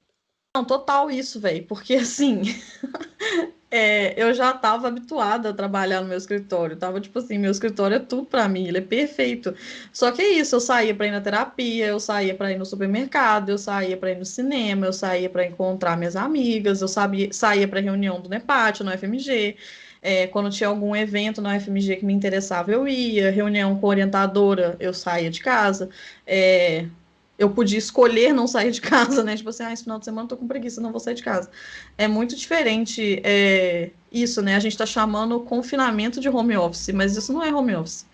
Não, total isso, velho, porque assim, eu já tava habituada a trabalhar no meu escritório, tava tipo assim, meu escritório é tudo pra mim, ele é perfeito. Só que é isso, eu saía pra ir na terapia, eu saía pra ir no supermercado, eu saía pra ir no cinema, eu saía pra encontrar minhas amigas, saía pra reunião do NEPAT, no FMG. Quando tinha algum evento na UFMG que me interessava, eu ia, reunião com orientadora, eu saía de casa. Eu podia escolher não sair de casa, né? Tipo assim, esse final de semana eu tô com preguiça, não vou sair de casa. É muito diferente isso, né? A gente tá chamando confinamento de home office, mas isso não é home office.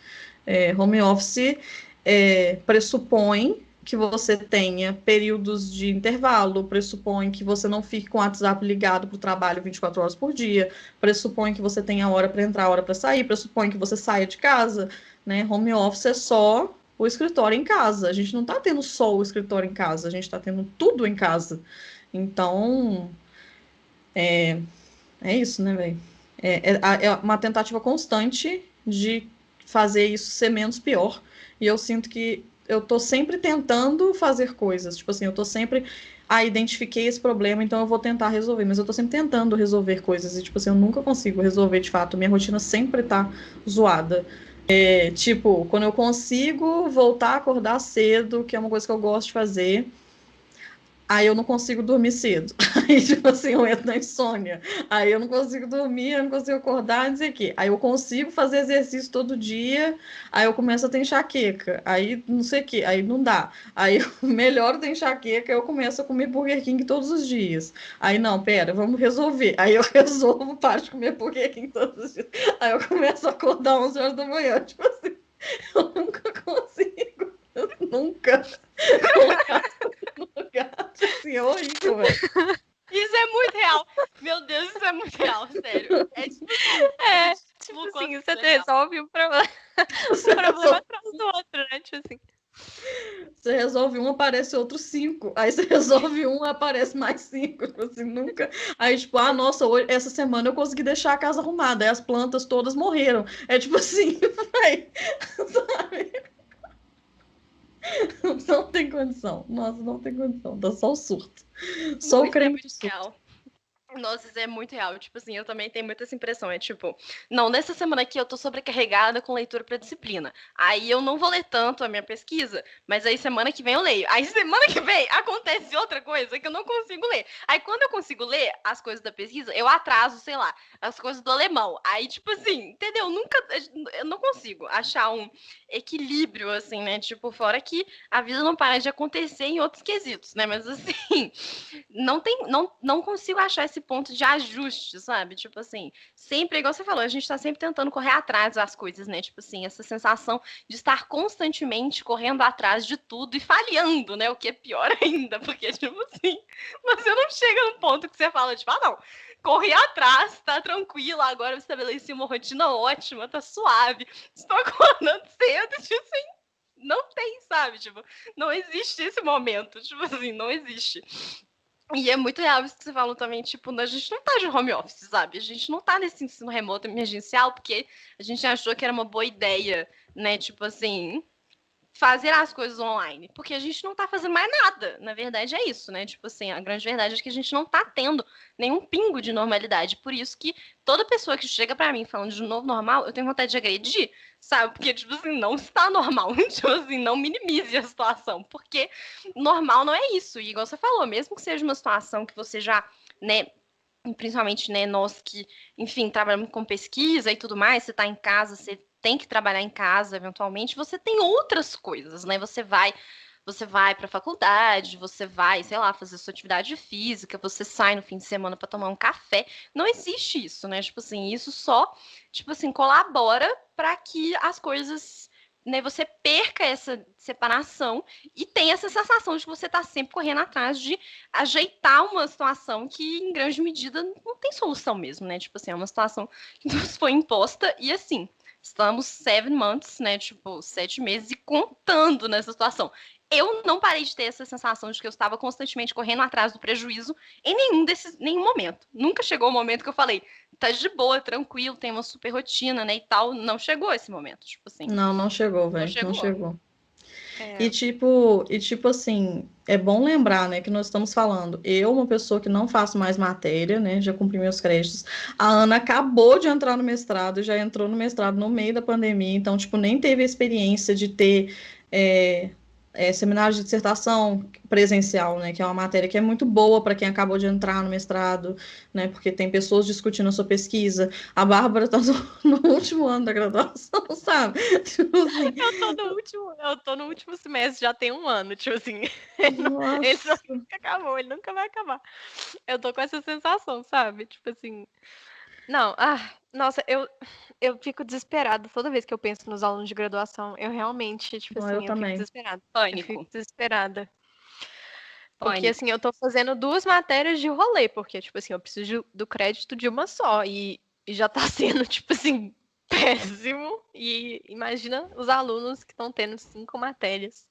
Home office pressupõe que você tenha períodos de intervalo, pressupõe que você não fique com o WhatsApp ligado para o trabalho 24 horas por dia, pressupõe que você tenha hora para entrar, hora para sair, pressupõe que você saia de casa, né? Home office é só o escritório em casa. A gente não está tendo só o escritório em casa, a gente está tendo tudo em casa. Então, é isso, né, velho? É uma tentativa constante de fazer isso ser menos pior. E eu sinto que eu tô sempre tentando fazer coisas. Tipo assim, eu tô sempre. Identifiquei esse problema, então eu vou tentar resolver. Mas eu tô sempre tentando resolver coisas. E, tipo assim, eu nunca consigo resolver de fato. Minha rotina sempre tá zoada. Tipo, quando eu consigo voltar a acordar cedo, que é uma coisa que eu gosto de fazer, aí eu não consigo dormir cedo. Aí, tipo assim, eu entro na insônia. Aí eu não consigo dormir, eu não consigo acordar, não sei o quê. Aí eu consigo fazer exercício todo dia, aí eu começo a ter enxaqueca. Aí não sei o quê, aí não dá. Aí eu melhoro da enxaqueca, eu começo a comer Burger King todos os dias. Aí não, pera, vamos resolver. Aí eu resolvo, paro de comer Burger King todos os dias. Aí eu começo a acordar 11 horas da manhã. Tipo assim, eu nunca consigo. Eu nunca colocar no lugar. Assim, é horrível, velho. Isso é muito real. Meu Deus, isso é muito real, sério. É tipo Tipo quando assim, isso você é real. resolve um problema, um problema atrás do outro, né? Tipo assim. Você resolve um, aparece outro 5. Aí você resolve um, aparece mais 5. Tipo assim, nunca. Aí, tipo, nossa, essa semana eu consegui deixar a casa arrumada. Aí as plantas todas morreram. É tipo assim, véi, sabe? Não tem condição. Nossa, não tem condição. Dá só o surto. Só o Isso é creme muito de surto. real. Nossa, isso é muito real. Tipo assim, eu também tenho muita essa impressão. É tipo, não, nessa semana aqui eu tô sobrecarregada com leitura pra disciplina. Aí eu não vou ler tanto a minha pesquisa, mas aí semana que vem eu leio. Aí semana que vem acontece outra coisa que eu não consigo ler. Aí quando eu consigo ler as coisas da pesquisa, eu atraso, sei lá, as coisas do alemão. Aí, tipo assim, entendeu? Eu não consigo achar um equilíbrio, assim, né? Tipo, fora que a vida não para de acontecer em outros quesitos, né? Mas assim. Não consigo achar esse ponto de ajuste, sabe? Tipo assim, sempre, igual você falou, a gente tá sempre tentando correr atrás das coisas, né? Tipo assim, essa sensação de estar constantemente correndo atrás de tudo e falhando, né? O que é pior ainda, porque, tipo assim, você não chega no ponto que você fala, tipo, não, corri atrás, tá tranquilo, agora eu estabeleci uma rotina ótima, tá suave, estou acordando cedo, tipo assim, não tem, sabe? Tipo, não existe esse momento, tipo assim, não existe. E é muito real isso que você falou também, tipo, a gente não tá de home office, sabe? A gente não tá nesse ensino remoto emergencial porque a gente achou que era uma boa ideia, né? Tipo assim, fazer as coisas online, porque a gente não tá fazendo mais nada. Na verdade é isso, né? Tipo assim, a grande verdade é que a gente não tá tendo nenhum pingo de normalidade. Por isso que toda pessoa que chega pra mim falando de um novo normal, eu tenho vontade de agredir, sabe? Porque, tipo assim, não está normal. Tipo assim, não minimize a situação, porque normal não é isso. E igual você falou, mesmo que seja uma situação que você já, né, principalmente, né, nós que, enfim, trabalhamos com pesquisa e tudo mais, você está em casa, você tem que trabalhar em casa, eventualmente, você tem outras coisas, né? Você vai para a faculdade, você vai, sei lá, fazer sua atividade física, você sai no fim de semana para tomar um café. Não existe isso, né? Tipo assim, isso só, tipo assim, colabora para que as coisas, né, você perca essa separação e tem essa sensação de que você está sempre correndo atrás de ajeitar uma situação que, em grande medida, não tem solução mesmo, né? Tipo assim, é uma situação que nos foi imposta e assim, estamos 7 months, né? Tipo, 7 meses e contando nessa situação. Eu não parei de ter essa sensação de que eu estava constantemente correndo atrás do prejuízo em nenhum momento. Nunca chegou o momento que eu falei, tá de boa, tranquilo, tem uma super rotina, né, e tal. Não chegou esse momento, tipo assim. Não chegou, Não velho. Não chegou. chegou. É, E tipo assim, é bom lembrar, né, que nós estamos falando. Eu, uma pessoa que não faço mais matéria, né, já cumpri meus créditos. A Ana acabou de entrar no mestrado, já entrou no mestrado no meio da pandemia, então, tipo, nem teve a experiência de ter seminário de dissertação presencial, né, que é uma matéria que é muito boa para quem acabou de entrar no mestrado, né, porque tem pessoas discutindo a sua pesquisa. A Bárbara está no último ano da graduação, sabe? Tipo assim, eu tô no último semestre, já tem um ano, tipo assim. Ele nossa. nunca acabou, ele nunca vai acabar. Eu tô com essa sensação, sabe? Tipo assim. Não, nossa, eu fico desesperada toda vez que eu penso nos alunos de graduação. Eu realmente, tipo Não, eu assim, eu fico também. desesperada. Eu Pânico. fico desesperada. Porque, Pânico. assim, eu tô fazendo 2 matérias de rolê, porque, tipo assim, eu preciso do crédito de uma só. E já tá sendo, tipo assim, péssimo. E imagina os alunos que estão tendo 5 matérias.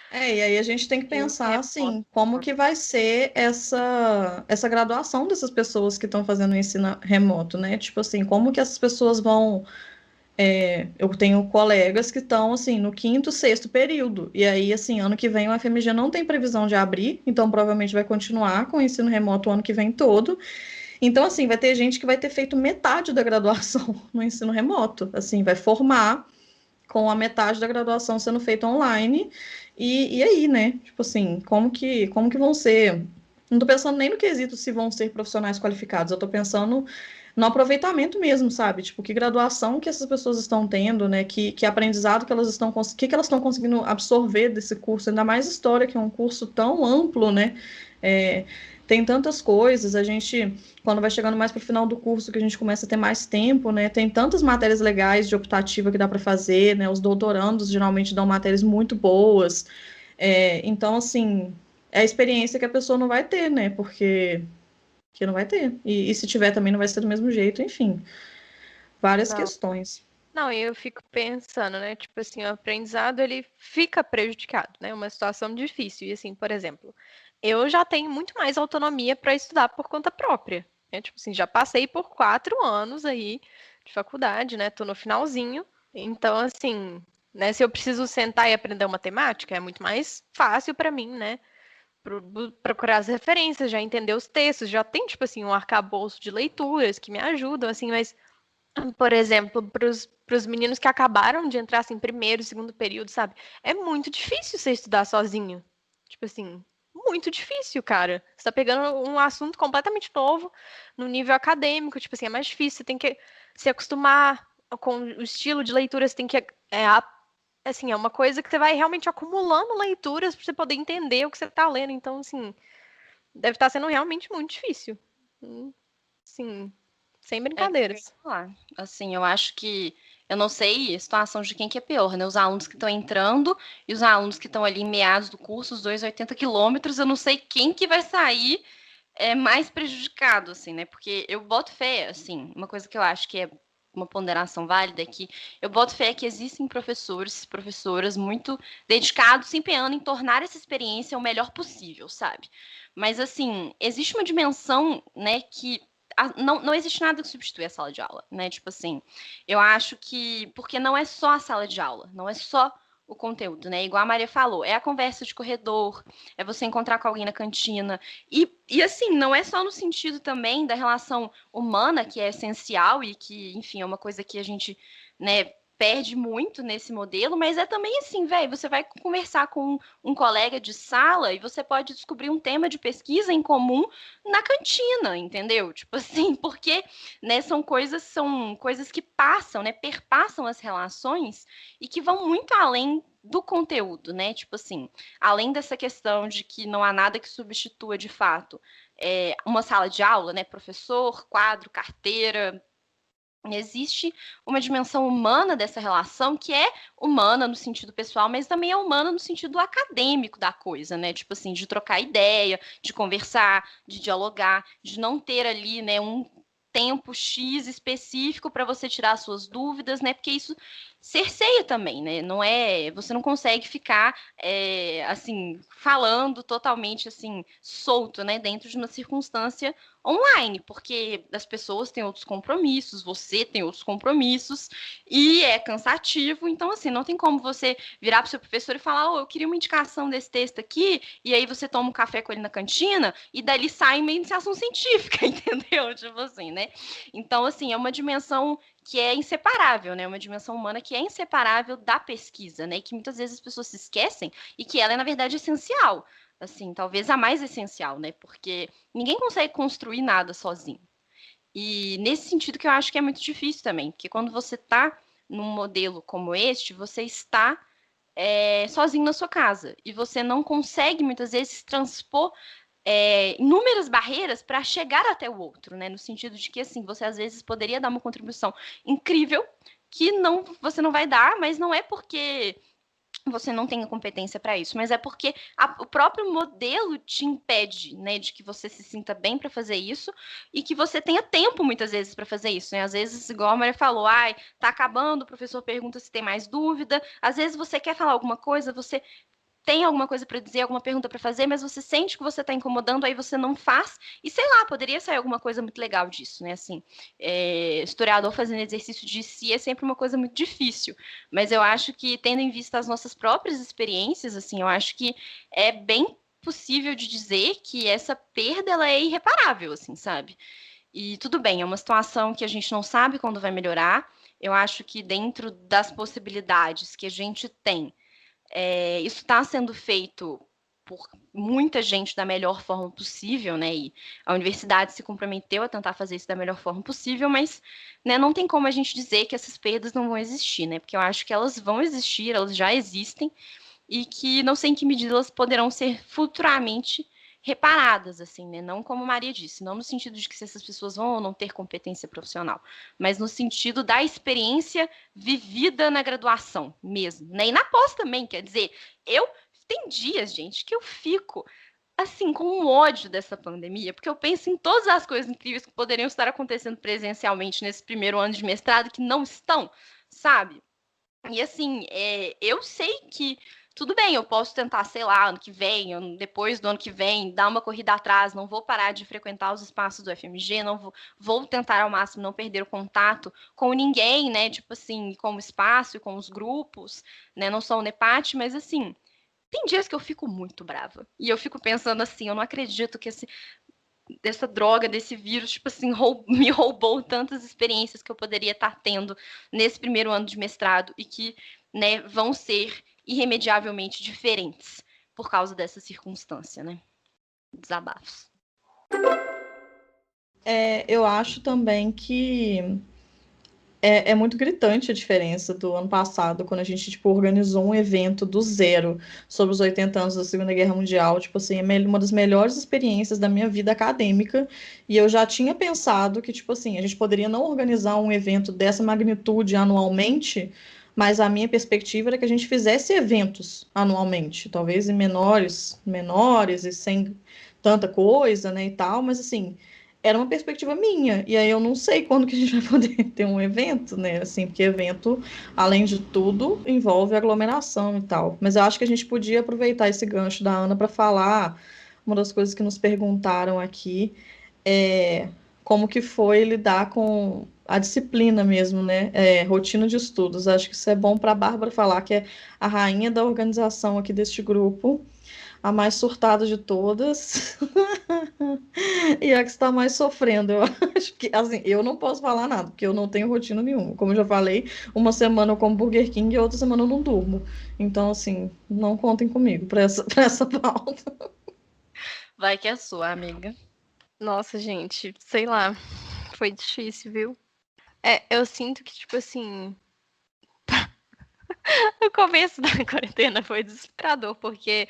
E aí a gente tem que E pensar assim, como que vai ser essa graduação dessas pessoas que estão fazendo o ensino remoto, né? Tipo assim, como que essas pessoas vão. Eu tenho colegas que estão assim no 5º, 6º período. E aí, assim, ano que vem o FMG não tem previsão de abrir, então provavelmente vai continuar com o ensino remoto o ano que vem todo. Então, assim, vai ter gente que vai ter feito metade da graduação no ensino remoto. Assim, vai formar com a metade da graduação sendo feita online. E aí, né? Tipo assim, como que vão ser? Não tô pensando nem no quesito se vão ser profissionais qualificados, eu tô pensando no aproveitamento mesmo, sabe? Tipo, que graduação que essas pessoas estão tendo, né? Que aprendizado que elas estão que elas estão conseguindo absorver desse curso, ainda mais história, que é um curso tão amplo, né? Tem tantas coisas, a gente, quando vai chegando mais para o final do curso, que a gente começa a ter mais tempo, né? Tem tantas matérias legais de optativa que dá para fazer, né? Os doutorandos geralmente dão matérias muito boas. Então, assim, é a experiência que a pessoa não vai ter, né? Porque não vai ter. E se tiver também não vai ser do mesmo jeito, enfim. Várias Não. questões. Não, e eu fico pensando, né? Tipo assim, o aprendizado ele fica prejudicado, né? Uma situação difícil. E assim, por exemplo, eu já tenho muito mais autonomia para estudar por conta própria. Né? Tipo assim, já passei por 4 anos aí de faculdade, né? Tô no finalzinho. Então, assim, né? Se eu preciso sentar e aprender uma temática, é muito mais fácil para mim, né? procurar as referências, já entender os textos, já tem, tipo assim, um arcabouço de leituras que me ajudam, assim, mas, por exemplo, para os meninos que acabaram de entrar, assim, primeiro, segundo período, sabe? É muito difícil você estudar sozinho. Tipo assim, muito difícil, cara. Você tá pegando um assunto completamente novo no nível acadêmico, tipo assim, é mais difícil, você tem que se acostumar com o estilo de leitura, você tem que assim, é uma coisa que você vai realmente acumulando leituras para você poder entender o que você está lendo. Então, assim, deve estar sendo realmente muito difícil. Sim, sem É isso que eu ia brincadeiras. falar. Assim, eu acho que eu não sei a situação de quem que é pior, né? Os alunos que estão entrando e os alunos que estão ali em meados do curso, os 80 quilômetros, eu não sei quem que vai sair mais prejudicado, assim, né? Porque eu boto fé, assim, uma coisa que eu acho que é uma ponderação válida é que eu boto fé que existem professores e professoras muito dedicados, se empenhando em tornar essa experiência o melhor possível, sabe? Mas, assim, existe uma dimensão, né, que não existe nada que substitui a sala de aula, né? Tipo assim, eu acho que. Porque não é só a sala de aula, não é só o conteúdo, né? Igual a Maria falou, é a conversa de corredor, é você encontrar com alguém na cantina. E assim, não é só no sentido também da relação humana, que é essencial e que, enfim, é uma coisa que a gente, né, perde muito nesse modelo, mas é também assim, velho, você vai conversar com um colega de sala e você pode descobrir um tema de pesquisa em comum na cantina, entendeu? Tipo assim, porque, né, são coisas que passam, né, perpassam as relações e que vão muito além do conteúdo, né? Tipo assim, além dessa questão de que não há nada que substitua de fato uma sala de aula, né? Professor, quadro, carteira. Existe uma dimensão humana dessa relação que é humana no sentido pessoal, mas também é humana no sentido acadêmico da coisa, né? Tipo assim, de trocar ideia, de conversar, de dialogar, de não ter ali, né, um tempo X específico para você tirar suas dúvidas, né? Porque isso cerceia também, né? Não é, você não consegue ficar assim falando totalmente assim solto, né? Dentro de uma circunstância online, porque as pessoas têm outros compromissos, você tem outros compromissos e é cansativo. Então, assim, não tem como você virar para o seu professor e falar: oh, eu queria uma indicação desse texto aqui, e aí você toma um café com ele na cantina e dali sai uma iniciação científica, entendeu? Tipo assim, né? Então, assim, é uma dimensão que é inseparável, né? Uma dimensão humana que é inseparável da pesquisa, né? E que muitas vezes as pessoas se esquecem e que ela é, na verdade, essencial. Assim, talvez a mais essencial, né? Porque ninguém consegue construir nada sozinho. E nesse sentido que eu acho que é muito difícil também, porque quando você está num modelo como este, você está sozinho na sua casa e você não consegue muitas vezes transpor inúmeras barreiras para chegar até o outro, né? No sentido de que assim você às vezes poderia dar uma contribuição incrível que você não vai dar, mas não é porque você não tem a competência para isso, mas é porque o próprio modelo te impede, né, de que você se sinta bem para fazer isso e que você tenha tempo muitas vezes para fazer isso, né? Às vezes, igual a Maria falou, ai, tá acabando, o professor pergunta se tem mais dúvida. Às vezes você quer falar alguma coisa, você tem alguma coisa para dizer, alguma pergunta para fazer, mas você sente que você está incomodando, aí você não faz, e sei lá, poderia sair alguma coisa muito legal disso, né? Assim, historiador fazendo exercício de si é sempre uma coisa muito difícil, mas eu acho que, tendo em vista as nossas próprias experiências, assim, eu acho que é bem possível de dizer que essa perda ela é irreparável, assim, sabe? E tudo bem, é uma situação que a gente não sabe quando vai melhorar. Eu acho que dentro das possibilidades que a gente tem, isso está sendo feito por muita gente da melhor forma possível, né? E a universidade se comprometeu a tentar fazer isso da melhor forma possível, mas né, não tem como a gente dizer que essas perdas não vão existir, né? Porque eu acho que elas vão existir, elas já existem, e que não sei em que medida elas poderão ser futuramente reparadas, assim, né? Não como Maria disse, não no sentido de que se essas pessoas vão ou não ter competência profissional, mas no sentido da experiência vivida na graduação mesmo, né? E na pós também, quer dizer, tem dias, gente, que eu fico assim, com um ódio dessa pandemia, porque eu penso em todas as coisas incríveis que poderiam estar acontecendo presencialmente nesse primeiro ano de mestrado que não estão, sabe? E assim, eu sei que tudo bem, eu posso tentar, sei lá, ano que vem, depois do ano que vem, dar uma corrida atrás, não vou parar de frequentar os espaços do FMG, não vou tentar ao máximo não perder o contato com ninguém, né? Tipo assim, com o espaço, com os grupos, né? Não sou o NEPAT, mas assim, Tem dias que eu fico muito brava. E eu fico pensando assim, eu não acredito que dessa droga, desse vírus, tipo assim, me roubou tantas experiências que eu poderia estar tendo nesse primeiro ano de mestrado e que, né, vão ser irremediavelmente diferentes por causa dessa circunstância, né? Desabafos. Eu acho também que é muito gritante a diferença do ano passado, quando a gente, tipo, organizou um evento do zero sobre os 80 anos da Segunda Guerra Mundial. Tipo assim, é uma das melhores experiências da minha vida acadêmica. E eu já tinha pensado que, tipo assim, a gente poderia não organizar um evento dessa magnitude anualmente, mas a minha perspectiva era que a gente fizesse eventos anualmente, talvez em menores e sem tanta coisa, né, e tal, mas assim, era uma perspectiva minha. E aí eu não sei quando que a gente vai poder ter um evento, né? Assim, porque evento, além de tudo, envolve aglomeração e tal. Mas eu acho que a gente podia aproveitar esse gancho da Ana para falar uma das coisas que nos perguntaram aqui, é como que foi lidar com a disciplina mesmo, né? Rotina de estudos. Acho que isso é bom para a Bárbara falar, que é a rainha da organização aqui deste grupo, a mais surtada de todas. E a que está mais sofrendo, eu acho que, assim, eu não posso falar nada, porque eu não tenho rotina nenhuma. Como eu já falei, uma semana eu como Burger King e outra semana eu não durmo. Então, assim, não contem comigo para pra essa pauta. Vai que é sua, amiga. Nossa, gente, sei lá, foi difícil, viu? Eu sinto que, tipo assim, no começo da quarentena foi desesperador, porque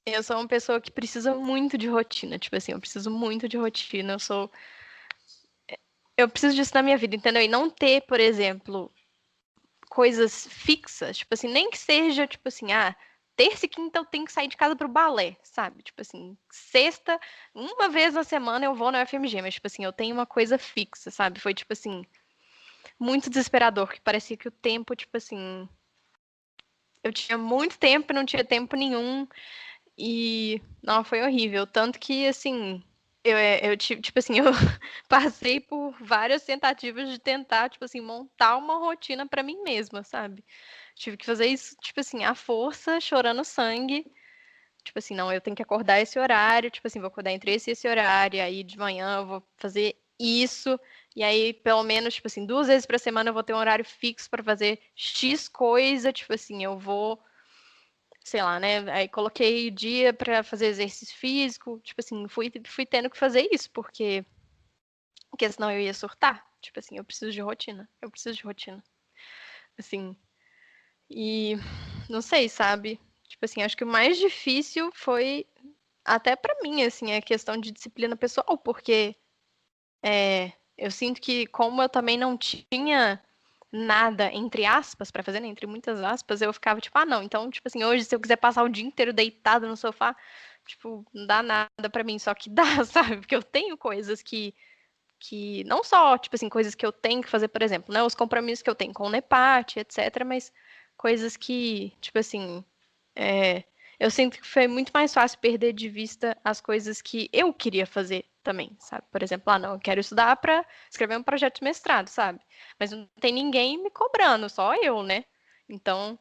eu sou uma pessoa que precisa muito de rotina. Tipo assim, eu preciso muito de rotina. Eu preciso disso na minha vida, entendeu? E não ter, por exemplo, coisas fixas, tipo assim, nem que seja, tipo assim, terça e quinta eu tenho que sair de casa pro balé, sabe? Tipo assim, sexta, uma vez na semana eu vou na UFMG, mas, tipo assim, eu tenho uma coisa fixa, sabe? Foi, tipo assim, muito desesperador, que parecia que o tempo, tipo assim, eu tinha muito tempo e não tinha tempo nenhum, e, não, foi horrível, tanto que, assim, tipo assim, eu passei por várias tentativas de tentar, tipo assim, montar uma rotina pra mim mesma, sabe? Tive que fazer isso, tipo assim, à força, chorando sangue. Tipo assim, não, eu tenho que acordar esse horário, tipo assim, vou acordar entre esse e esse horário, aí de manhã eu vou fazer isso, e aí pelo menos, tipo assim, 2 vezes pra semana eu vou ter um horário fixo pra fazer X coisa, tipo assim, eu vou, sei lá, né? Aí coloquei dia pra fazer exercício físico, tipo assim, fui tendo que fazer isso, porque senão eu ia surtar. Tipo assim, eu preciso de rotina, eu preciso de rotina. Assim, e não sei, sabe? Tipo assim, acho que o mais difícil foi até pra mim, assim, a questão de disciplina pessoal, porque eu sinto que como eu também não tinha nada, entre aspas, pra fazer, né, entre muitas aspas, eu ficava tipo, não, então, tipo assim, hoje se eu quiser passar o dia inteiro deitado no sofá, tipo, não dá nada pra mim, só que dá, sabe? Porque eu tenho coisas que não só, tipo assim, coisas que eu tenho que fazer, por exemplo, né, os compromissos que eu tenho com o NEPAT, etc, mas coisas que, tipo assim, é, eu sinto que foi muito mais fácil perder de vista as coisas que eu queria fazer também, sabe? Por exemplo, não, eu quero estudar para escrever um projeto de mestrado, sabe? Mas não tem ninguém me cobrando, só eu, né? Então,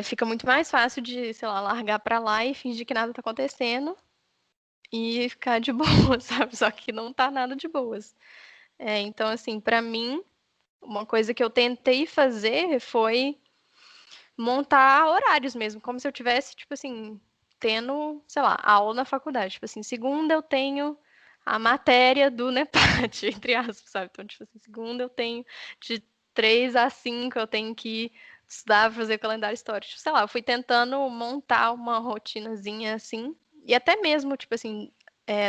fica muito mais fácil de, sei lá, largar para lá e fingir que nada tá acontecendo e ficar de boa, sabe? Só que não tá nada de boas. Então, assim, para mim, uma coisa que eu tentei fazer foi montar horários mesmo, como se eu tivesse, tipo assim, tendo, sei lá, aula na faculdade. Tipo assim, segunda eu tenho a matéria do NEPAT, entre aspas, sabe? Então, tipo assim, segunda eu tenho de 3 a 5 eu tenho que estudar, fazer calendário histórico. Tipo, sei lá, eu fui tentando montar uma rotinazinha assim, e até mesmo, tipo assim,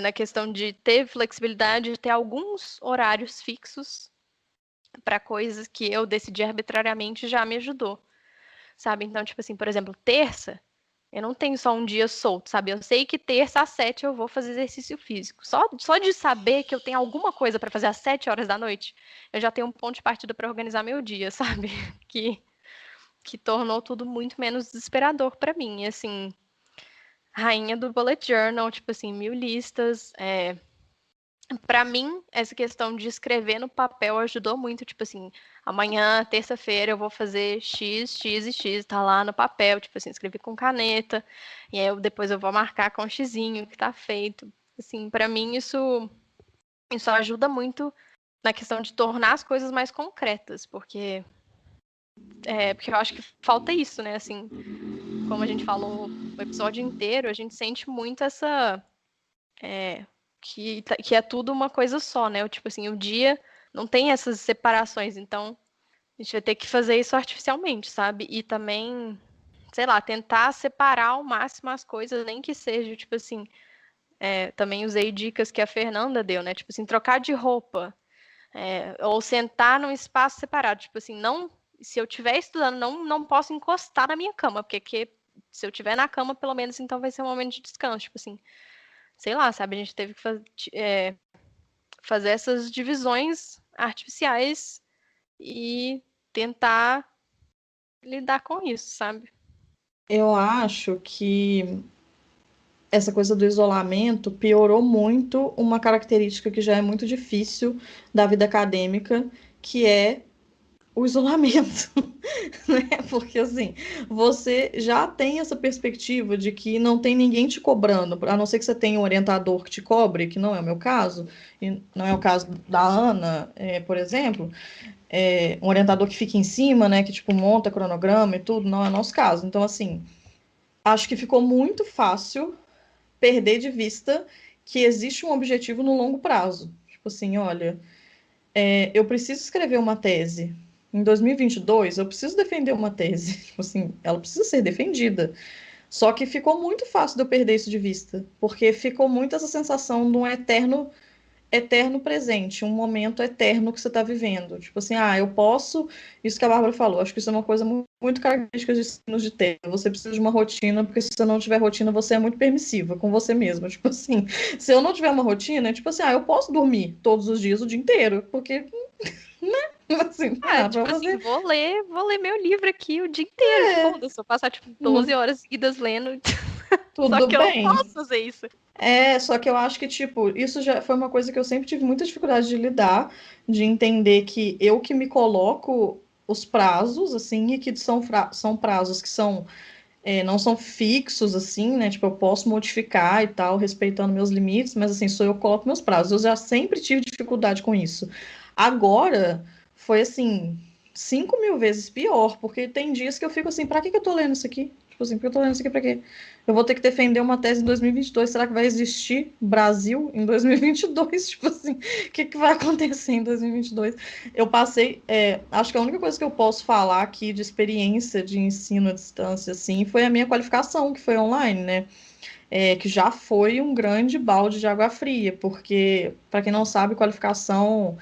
na questão de ter flexibilidade, de ter alguns horários fixos para coisas que eu decidi arbitrariamente já me ajudou, sabe? Então, tipo assim, por exemplo, terça, eu não tenho só um dia solto, sabe? Eu sei que terça às 7 eu vou fazer exercício físico. Só de saber que eu tenho alguma coisa para fazer às 7 horas da noite, eu já tenho um ponto de partida para organizar meu dia, sabe? Que tornou tudo muito menos desesperador para mim. E, assim, rainha do bullet journal, tipo assim, 1000 listas, Pra mim, essa questão de escrever no papel ajudou muito. Tipo assim, amanhã, terça-feira, eu vou fazer X, X e X, tá lá no papel. Tipo assim, escrevi com caneta. E aí depois eu vou marcar com o xizinho que tá feito. Assim, pra mim, isso ajuda muito na questão de tornar as coisas mais concretas. Porque eu acho que falta isso, né? Assim, como a gente falou o episódio inteiro, a gente sente muito essa... que é tudo uma coisa só, né? Tipo assim, o dia não tem essas separações, então a gente vai ter que fazer isso artificialmente, sabe? E também, sei lá, tentar separar ao máximo as coisas, nem que seja, tipo assim, também usei dicas que a Fernanda deu, né? Tipo assim, trocar de roupa, ou sentar num espaço separado, tipo assim, não, se eu estiver estudando, não posso encostar na minha cama, porque se eu estiver na cama, pelo menos, então vai ser um momento de descanso, tipo assim, sei lá, sabe? A gente teve que fazer essas divisões artificiais e tentar lidar com isso, sabe? Eu acho que essa coisa do isolamento piorou muito uma característica que já é muito difícil da vida acadêmica, que é o isolamento, né? Porque assim, você já tem essa perspectiva de que não tem ninguém te cobrando, a não ser que você tenha um orientador que te cobre, que não é o meu caso, e não é o caso da Ana, por exemplo, um orientador que fica em cima, né? Que tipo monta cronograma e tudo, não é o nosso caso. Então, assim, acho que ficou muito fácil perder de vista que existe um objetivo no longo prazo. Tipo assim, olha, eu preciso escrever uma tese. Em 2022, eu preciso defender uma tese. Tipo assim, ela precisa ser defendida. Só que ficou muito fácil de eu perder isso de vista, porque ficou muito essa sensação de um eterno presente, um momento eterno que você está vivendo. Tipo assim, eu posso. Isso que a Bárbara falou, acho que isso é uma coisa muito característica de ensinos de ter. Você precisa de uma rotina, porque se você não tiver rotina, você é muito permissiva com você mesma. Tipo assim, se eu não tiver uma rotina, é tipo assim, eu posso dormir todos os dias o dia inteiro, porque, né? Assim, pra Tipo assim, você. vou ler meu livro aqui o dia inteiro, foda-se, eu passar tipo 12 horas seguidas lendo, só Tudo que eu não bem. posso fazer isso. Só que eu acho que, tipo, isso já foi uma coisa que eu sempre tive muita dificuldade de lidar, de entender que eu que me coloco os prazos, assim, e que são prazos que não são fixos, assim, né? Tipo, eu posso modificar e tal, respeitando meus limites, mas, assim, sou eu que coloco meus prazos. Eu já sempre tive dificuldade com isso. Agora, foi, assim, 5.000 vezes pior, porque tem dias que eu fico assim, pra que eu tô lendo isso aqui? Tipo assim, por que eu tô lendo isso aqui pra quê? Eu vou ter que defender uma tese em 2022, será que vai existir Brasil em 2022? Tipo assim, o que vai acontecer em 2022? Eu passei, acho que a única coisa que eu posso falar aqui de experiência de ensino à distância, assim, foi a minha qualificação, que foi online, né? Que já foi um grande balde de água fria, porque, para quem não sabe, qualificação,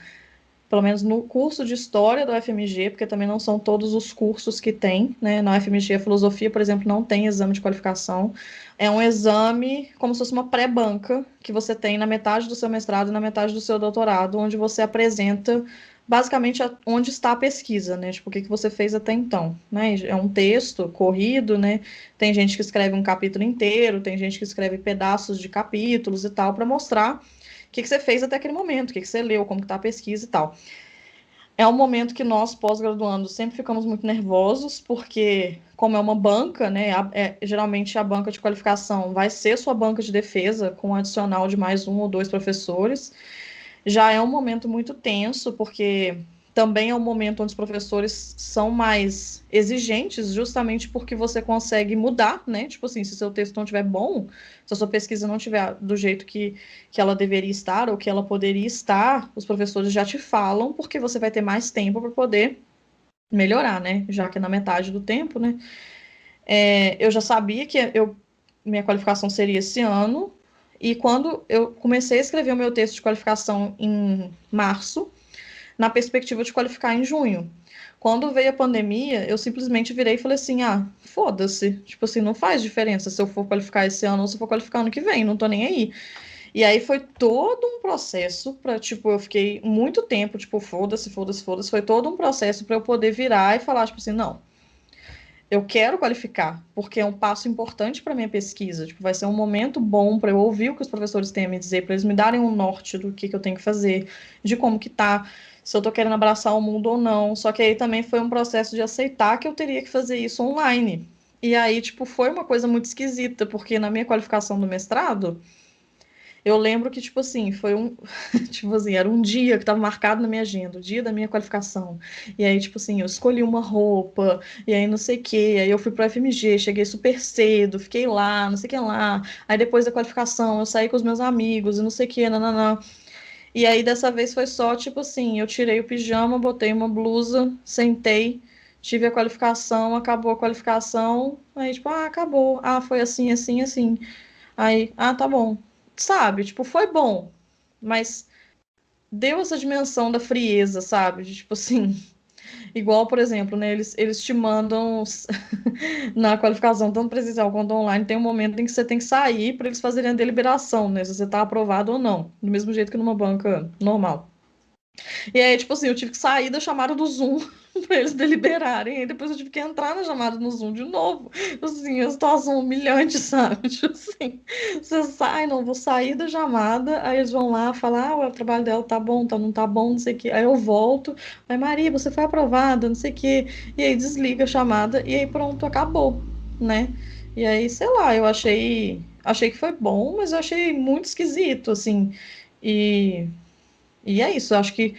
pelo menos no curso de História da UFMG, porque também não são todos os cursos que tem, né? Na UFMG, a filosofia, por exemplo, não tem exame de qualificação. É um exame como se fosse uma pré-banca que você tem na metade do seu mestrado e na metade do seu doutorado, onde você apresenta basicamente onde está a pesquisa, né? Tipo, o que você fez até então, né? É um texto corrido, né? Tem gente que escreve um capítulo inteiro, tem gente que escreve pedaços de capítulos e tal, para mostrar o que você fez até aquele momento, o que você leu, como está a pesquisa e tal. É um momento que nós, pós-graduandos, sempre ficamos muito nervosos, porque, como é uma banca, né, geralmente a banca de qualificação vai ser sua banca de defesa, com um adicional de mais 1 ou 2 professores. Já é um momento muito tenso, porque também é um momento onde os professores são mais exigentes, justamente porque você consegue mudar, né? Tipo assim, se seu texto não estiver bom, se a sua pesquisa não estiver do jeito que ela deveria estar ou que ela poderia estar, os professores já te falam, porque você vai ter mais tempo para poder melhorar, né? Já que é na metade do tempo, né? Eu já sabia que minha qualificação seria esse ano, e quando eu comecei a escrever o meu texto de qualificação em março, na perspectiva de qualificar em junho. Quando veio a pandemia, eu simplesmente virei e falei assim, foda-se, tipo assim, não faz diferença se eu for qualificar esse ano ou se eu for qualificar ano que vem, não tô nem aí. E aí foi todo um processo para, tipo, eu fiquei muito tempo, tipo, foda-se, foi todo um processo para eu poder virar e falar, tipo assim, não, Eu quero qualificar, porque é um passo importante para minha pesquisa. Tipo, vai ser um momento bom para eu ouvir o que os professores têm a me dizer, para eles me darem um norte do que eu tenho que fazer, de como que tá, se eu tô querendo abraçar o mundo ou não. Só que aí também foi um processo de aceitar que eu teria que fazer isso online. E aí, tipo, foi uma coisa muito esquisita, porque na minha qualificação do mestrado, eu lembro que, tipo assim, foi um. Tipo assim, era um dia que estava marcado na minha agenda, o dia da minha qualificação. E aí, tipo assim, eu escolhi uma roupa, e aí não sei o quê. Aí eu fui pro FMG, cheguei super cedo, fiquei lá, não sei o que lá. Aí depois da qualificação, eu saí com os meus amigos e não sei o que, nananã. E aí dessa vez foi só, tipo assim, eu tirei o pijama, botei uma blusa, sentei, tive a qualificação, acabou a qualificação. Aí, tipo, acabou. Foi assim, assim, assim. Aí, tá bom. Sabe? Tipo, foi bom. Mas deu essa dimensão da frieza, sabe? De, tipo assim, igual, por exemplo, né? Eles te mandam na qualificação, tanto presencial quanto online, tem um momento em que você tem que sair para eles fazerem a deliberação, né? Se você tá aprovado ou não. Do mesmo jeito que numa banca normal. E aí, tipo assim, eu tive que sair da chamada do Zoom pra eles deliberarem. Aí depois eu tive que entrar na chamada no Zoom de novo. Assim, a situação humilhante, sabe? Tipo assim, você sai, não, vou sair da chamada, aí eles vão lá falar, o trabalho dela tá bom, tá, não tá bom, não sei o quê. Aí eu volto, aí Maria, você foi aprovada, não sei o quê. E aí desliga a chamada e aí pronto, acabou, né? E aí, sei lá, eu achei que foi bom, mas eu achei muito esquisito, assim. E, e é isso, eu acho que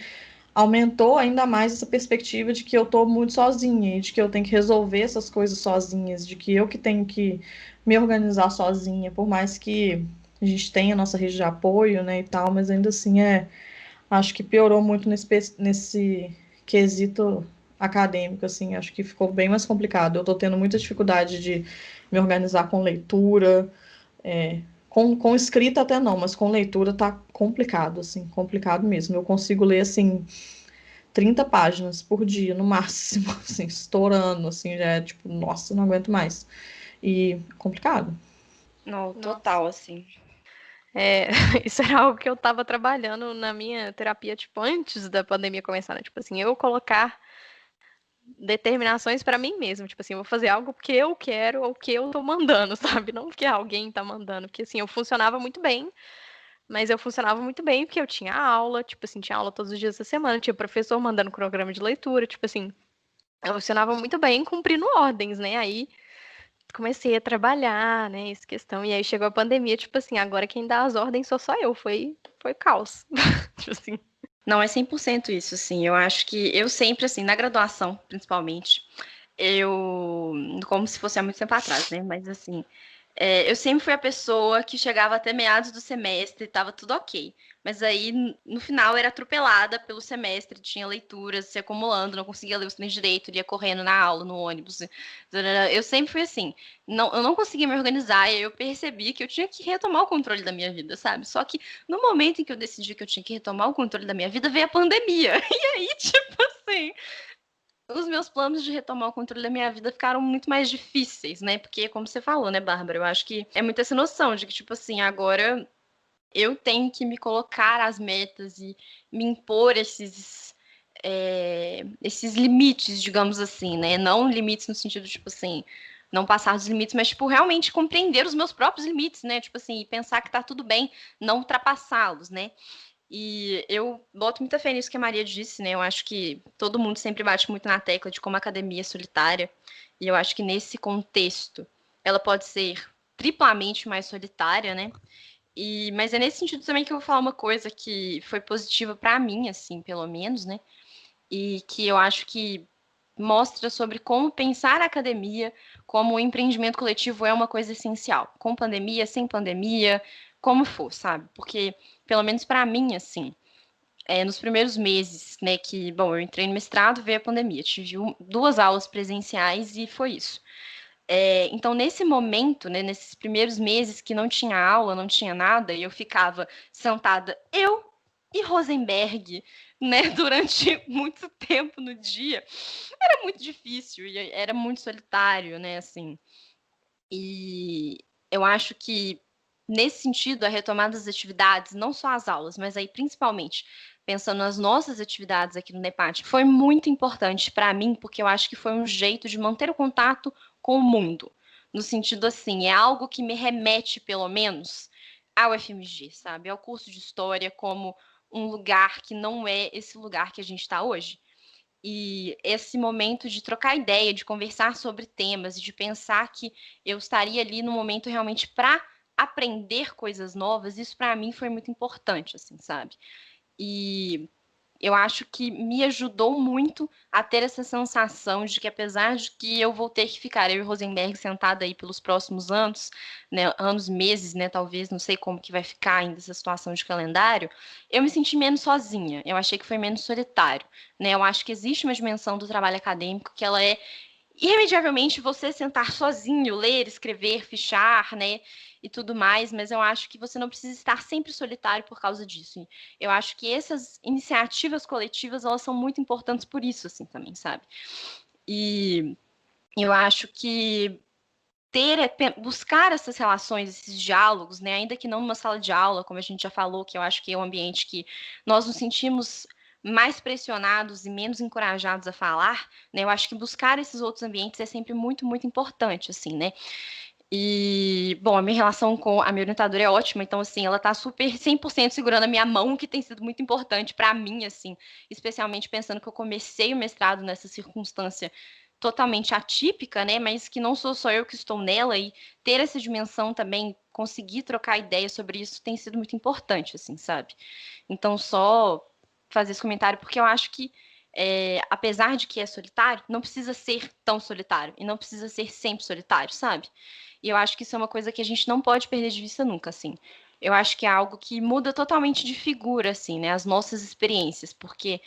aumentou ainda mais essa perspectiva de que eu tô muito sozinha e de que eu tenho que resolver essas coisas sozinhas, de que eu que tenho que me organizar sozinha, por mais que a gente tenha a nossa rede de apoio, né, e tal, mas ainda assim acho que piorou muito nesse quesito acadêmico, assim, acho que ficou bem mais complicado. Eu tô tendo muita dificuldade de me organizar com leitura, com escrita até não, mas com leitura tá complicado, assim, complicado mesmo. Eu consigo ler, assim, 30 páginas por dia, no máximo, assim, estourando, assim, já é tipo, nossa, não aguento mais. E complicado. Não, Nossa. total, assim. Isso era algo que eu tava trabalhando na minha terapia, tipo, antes da pandemia começar, né? Tipo assim, eu colocar determinações pra mim mesmo. Tipo assim, eu vou fazer algo porque eu quero ou que eu tô mandando, sabe? Não porque alguém tá mandando. Porque assim, eu funcionava muito bem, mas eu funcionava muito bem porque eu tinha aula, tipo assim, tinha aula todos os dias da semana, tinha professor mandando cronograma de leitura, tipo assim, eu funcionava muito bem cumprindo ordens, né? Aí comecei a trabalhar, né, essa questão, e aí chegou a pandemia, tipo assim, agora quem dá as ordens sou só eu, foi caos. Tipo assim. Não, é 100% isso, assim. Eu acho que eu sempre, assim, na graduação, principalmente, eu, como se fosse há muito tempo atrás, né? Mas, assim, eu sempre fui a pessoa que chegava até meados do semestre e tava tudo ok. Mas aí, no final, era atropelada pelo semestre, tinha leituras se acumulando, não conseguia ler os três direito, ia correndo na aula, no ônibus. Eu sempre fui assim. Não, eu não conseguia me organizar e eu percebi que eu tinha que retomar o controle da minha vida, sabe? Só que no momento em que eu decidi que eu tinha que retomar o controle da minha vida, veio a pandemia. E aí, tipo assim, os meus planos de retomar o controle da minha vida ficaram muito mais difíceis, né? Porque, como você falou, né, Bárbara? Eu acho que é muito essa noção de que, tipo assim, agora eu tenho que me colocar as metas e me impor esses limites, digamos assim, né? Não limites no sentido, tipo assim, não passar dos limites, mas, tipo, realmente compreender os meus próprios limites, né? Tipo assim, e pensar que tá tudo bem não ultrapassá-los, né? E eu boto muita fé nisso que a Maria disse, né? Eu acho que todo mundo sempre bate muito na tecla de como a academia é solitária. E eu acho que nesse contexto ela pode ser triplamente mais solitária, né? Mas é nesse sentido também que eu vou falar uma coisa que foi positiva para mim, assim, pelo menos, né? E que eu acho que mostra sobre como pensar a academia como um empreendimento coletivo é uma coisa essencial. Com pandemia, sem pandemia, como for, sabe? Porque, pelo menos para mim, assim, nos primeiros meses, né, que, bom, eu entrei no mestrado, veio a pandemia, tive 2 aulas presenciais e foi isso. Então, nesse momento, né, nesses primeiros meses que não tinha aula, não tinha nada, e eu ficava sentada, eu e Rosenberg, né, durante muito tempo no dia, era muito difícil e era muito solitário, né, assim. E eu acho que, nesse sentido, a retomada das atividades, não só as aulas, mas aí principalmente pensando nas nossas atividades aqui no NEPAT, foi muito importante para mim, porque eu acho que foi um jeito de manter o contato com o mundo. No sentido assim, é algo que me remete, pelo menos, ao FMG, sabe? Ao curso de História como um lugar que não é esse lugar que a gente está hoje. E esse momento de trocar ideia, de conversar sobre temas e de pensar que eu estaria ali no momento realmente para aprender coisas novas, isso para mim foi muito importante, assim, sabe? E eu acho que me ajudou muito a ter essa sensação de que, apesar de que eu vou ter que ficar, eu e Rosenberg, sentada aí pelos próximos anos, né, anos, meses, né, talvez, não sei como que vai ficar ainda essa situação de calendário, eu me senti menos sozinha, eu achei que foi menos solitário, né, eu acho que existe uma dimensão do trabalho acadêmico que ela é irremediavelmente você sentar sozinho, ler, escrever, fichar, né, e tudo mais, mas eu acho que você não precisa estar sempre solitário por causa disso. Eu acho que essas iniciativas coletivas, elas são muito importantes por isso, assim, também, sabe? E eu acho que buscar essas relações, esses diálogos, né, ainda que não numa sala de aula, como a gente já falou, que eu acho que é um ambiente que nós nos sentimos mais pressionados e menos encorajados a falar, né, eu acho que buscar esses outros ambientes é sempre muito, muito importante, assim, né, e, bom, a minha relação com a minha orientadora é ótima, então, assim, ela tá super 100% segurando a minha mão, que tem sido muito importante para mim, assim, especialmente pensando que eu comecei o mestrado nessa circunstância totalmente atípica, né, mas que não sou só eu que estou nela, e ter essa dimensão também, conseguir trocar ideias sobre isso tem sido muito importante, assim, sabe? Então, só fazer esse comentário, porque eu acho que, apesar de que é solitário, não precisa ser tão solitário, e não precisa ser sempre solitário, sabe? E eu acho que isso é uma coisa que a gente não pode perder de vista nunca, assim. Eu acho que é algo que muda totalmente de figura, assim, né? As nossas experiências, porque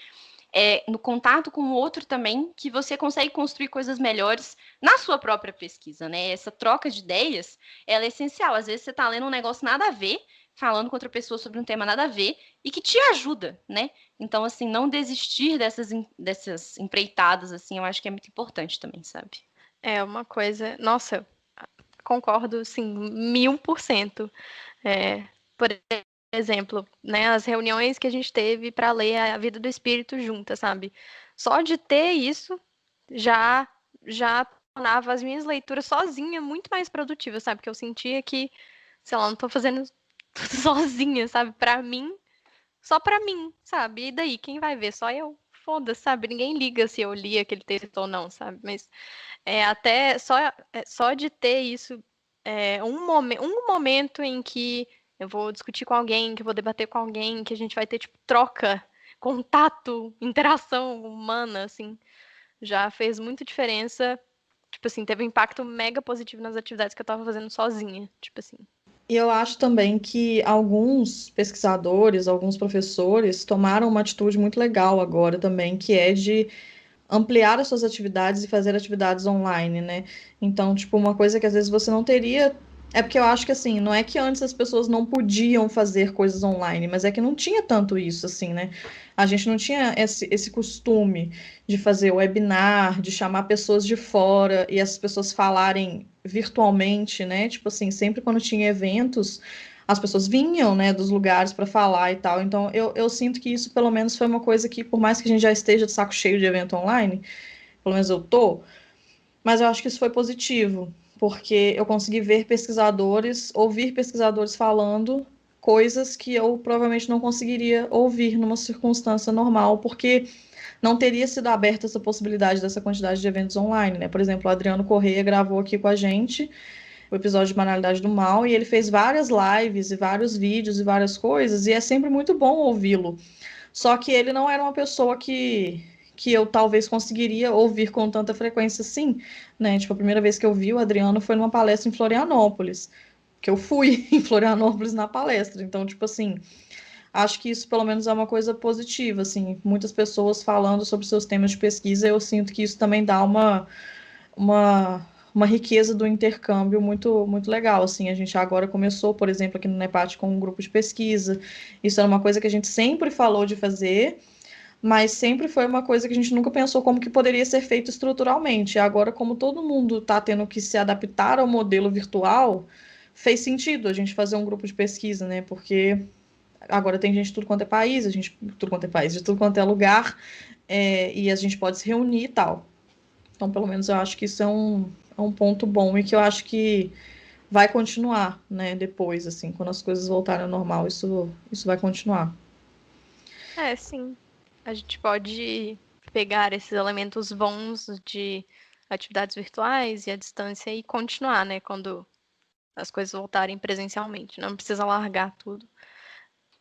é no contato com o outro também que você consegue construir coisas melhores na sua própria pesquisa, né? Essa troca de ideias, ela é essencial. Às vezes você está lendo um negócio nada a ver, falando com outra pessoa sobre um tema nada a ver, e que te ajuda, né? Então, assim, não desistir dessas empreitadas, assim, eu acho que é muito importante também, sabe? É uma coisa. Nossa, concordo, assim, 1000%. Por exemplo, né, as reuniões que a gente teve para ler a Vida do Espírito juntas, sabe? Só de ter isso já tornava as minhas leituras sozinha muito mais produtivas, sabe? Porque eu sentia que, sei lá, não tô fazendo tudo sozinha, sabe? Para mim, só para mim, sabe? E daí, quem vai ver? Só eu. Foda, sabe? Ninguém liga se eu li aquele texto ou não, sabe? Mas até só de ter isso, um momento em que eu vou discutir com alguém, que eu vou debater com alguém, que a gente vai ter, tipo, troca, contato, interação humana, assim, já fez muita diferença. Tipo assim, teve um impacto mega positivo nas atividades que eu tava fazendo sozinha, tipo assim. E eu acho também que alguns pesquisadores, alguns professores tomaram uma atitude muito legal agora também, que é de ampliar as suas atividades e fazer atividades online, né? Então, tipo, uma coisa que às vezes você não teria. É porque eu acho que, assim, não é que antes as pessoas não podiam fazer coisas online, mas é que não tinha tanto isso, assim, né? A gente não tinha esse costume de fazer webinar, de chamar pessoas de fora e essas pessoas falarem virtualmente, né? Tipo assim, sempre quando tinha eventos, as pessoas vinham, né, dos lugares para falar e tal. Então, eu sinto que isso, pelo menos, foi uma coisa que, por mais que a gente já esteja de saco cheio de evento online, pelo menos eu tô, mas eu acho que isso foi positivo, porque eu consegui ouvir pesquisadores falando coisas que eu provavelmente não conseguiria ouvir numa circunstância normal, porque não teria sido aberta essa possibilidade dessa quantidade de eventos online, né? Por exemplo, o Adriano Correia gravou aqui com a gente o episódio de Banalidade do Mal, e ele fez várias lives e vários vídeos e várias coisas, e é sempre muito bom ouvi-lo. Só que ele não era uma pessoa que eu talvez conseguiria ouvir com tanta frequência assim, né? Tipo, a primeira vez que eu vi o Adriano foi numa palestra em Florianópolis, que eu fui em Florianópolis na palestra. Então, tipo assim, acho que isso pelo menos é uma coisa positiva, assim, muitas pessoas falando sobre seus temas de pesquisa, eu sinto que isso também dá uma riqueza do intercâmbio muito, muito legal, assim, a gente agora começou, por exemplo, aqui no NEPAT com um grupo de pesquisa, isso era uma coisa que a gente sempre falou de fazer, mas sempre foi uma coisa que a gente nunca pensou como que poderia ser feito estruturalmente, e agora, como todo mundo está tendo que se adaptar ao modelo virtual, fez sentido a gente fazer um grupo de pesquisa, né, porque agora tem gente de tudo quanto é país, de tudo quanto é lugar, e a gente pode se reunir e tal. Então, pelo menos eu acho que isso é um ponto bom e que eu acho que vai continuar, né, depois, assim, quando as coisas voltarem ao normal, isso vai continuar. Sim. A gente pode pegar esses elementos bons de atividades virtuais e à distância e continuar, né, quando as coisas voltarem presencialmente. Não precisa largar tudo.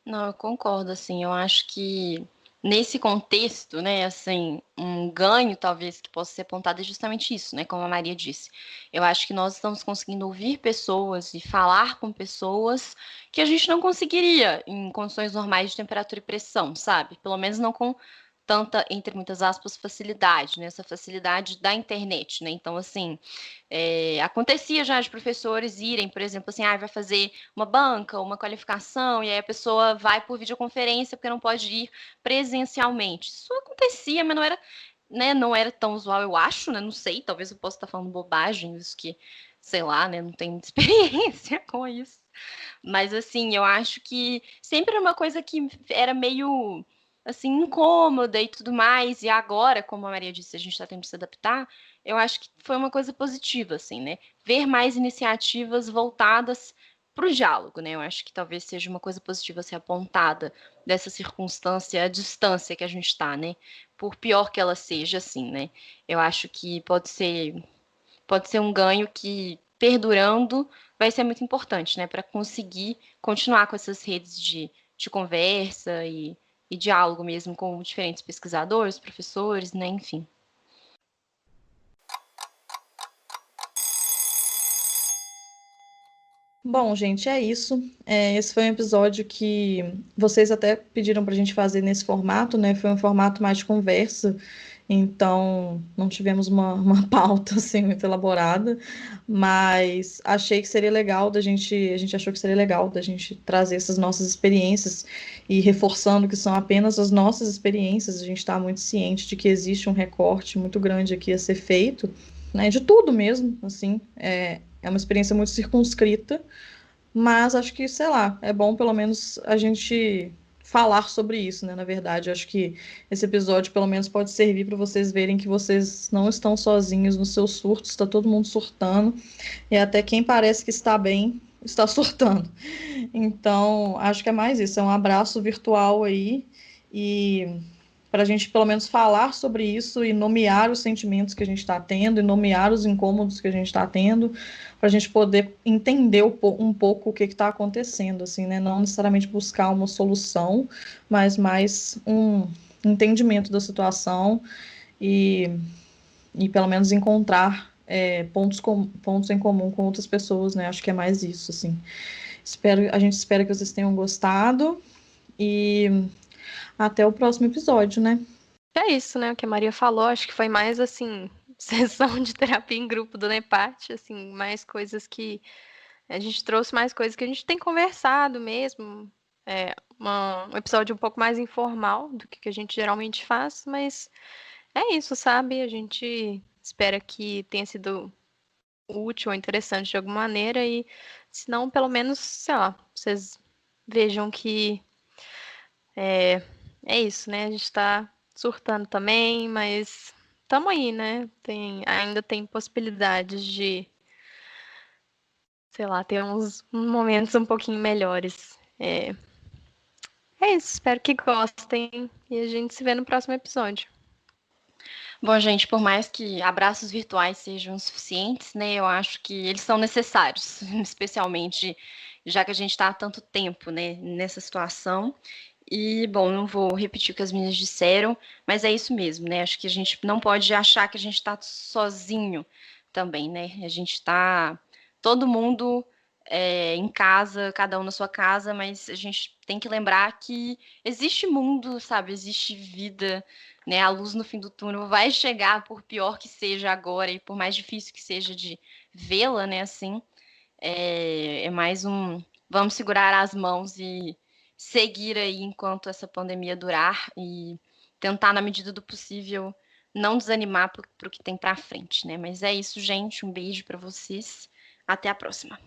Não, eu concordo, assim, eu acho que nesse contexto, né, assim, um ganho talvez que possa ser apontado é justamente isso, né, como a Maria disse. Eu acho que nós estamos conseguindo ouvir pessoas e falar com pessoas que a gente não conseguiria em condições normais de temperatura e pressão, sabe? Pelo menos não com tanta, entre muitas aspas, facilidade, né? Essa facilidade da internet, né? Então, assim, acontecia já de professores irem, por exemplo, assim, vai fazer uma banca, uma qualificação, e aí a pessoa vai por videoconferência porque não pode ir presencialmente. Isso acontecia, mas não era, né, não era tão usual, eu acho, né? Não sei, talvez eu possa estar falando bobagem, isso que, sei lá, né? Não tenho muita experiência com isso. Mas assim, eu acho que sempre era uma coisa que era meio assim incômoda e tudo mais. E agora, como a Maria disse, a gente está tendo que se adaptar. Eu acho que foi uma coisa positiva, assim, né? Ver mais iniciativas voltadas para o diálogo, né? Eu acho que talvez seja uma coisa positiva a ser apontada dessa circunstância, a distância que a gente está, né? Por pior que ela seja, assim, né? Eu acho que pode ser um ganho que, perdurando, vai ser muito importante, né? Para conseguir continuar com essas redes de conversa e diálogo mesmo com diferentes pesquisadores, professores, né? Enfim. Bom, gente, é isso. Esse foi um episódio que vocês até pediram para a gente fazer nesse formato, né? Foi um formato mais de conversa, então não tivemos uma pauta assim muito elaborada, mas achei que seria legal a gente achou que seria legal da gente trazer essas nossas experiências e reforçando que são apenas as nossas experiências. A gente está muito ciente de que existe um recorte muito grande aqui a ser feito, né? De tudo mesmo, assim. É uma experiência muito circunscrita, mas acho que, sei lá, é bom pelo menos a gente falar sobre isso, né? Na verdade, acho que esse episódio pelo menos pode servir para vocês verem que vocês não estão sozinhos nos seus surtos, está todo mundo surtando, e até quem parece que está bem está surtando. Então, acho que é mais isso, é um abraço virtual aí, e para a gente pelo menos falar sobre isso e nomear os sentimentos que a gente está tendo e nomear os incômodos que a gente está tendo, para a gente poder entender um pouco o que está acontecendo, assim, né? Não necessariamente buscar uma solução, mas mais um entendimento da situação e pelo menos encontrar pontos em comum com outras pessoas, né? Acho que é mais isso, assim. A gente espera que vocês tenham gostado e até o próximo episódio, né? É isso, né? O que a Maria falou, acho que foi mais assim, sessão de terapia em grupo do NEPAT, assim, mais coisas que a gente trouxe mais coisas que a gente tem conversado mesmo. Um episódio um pouco mais informal do que a gente geralmente faz, mas é isso, sabe? A gente espera que tenha sido útil ou interessante de alguma maneira e, se não, pelo menos, sei lá, vocês vejam que é isso, né? A gente tá surtando também, mas tamo aí, né? Ainda tem possibilidades de, sei lá, ter uns momentos um pouquinho melhores. É isso, espero que gostem e a gente se vê no próximo episódio. Bom, gente, por mais que abraços virtuais sejam suficientes, né, eu acho que eles são necessários, especialmente já que a gente está há tanto tempo, né, nessa situação. E, bom, não vou repetir o que as meninas disseram, mas é isso mesmo, né? Acho que a gente não pode achar que a gente está sozinho também, né? A gente está todo mundo em casa, cada um na sua casa, mas a gente tem que lembrar que existe mundo, sabe? Existe vida, né? A luz no fim do túnel vai chegar, por pior que seja agora e por mais difícil que seja de vê-la, né? Assim, é mais um vamos segurar as mãos e seguir aí enquanto essa pandemia durar e tentar, na medida do possível, não desanimar para o que tem para frente, né? Mas é isso, gente. Um beijo para vocês. Até a próxima.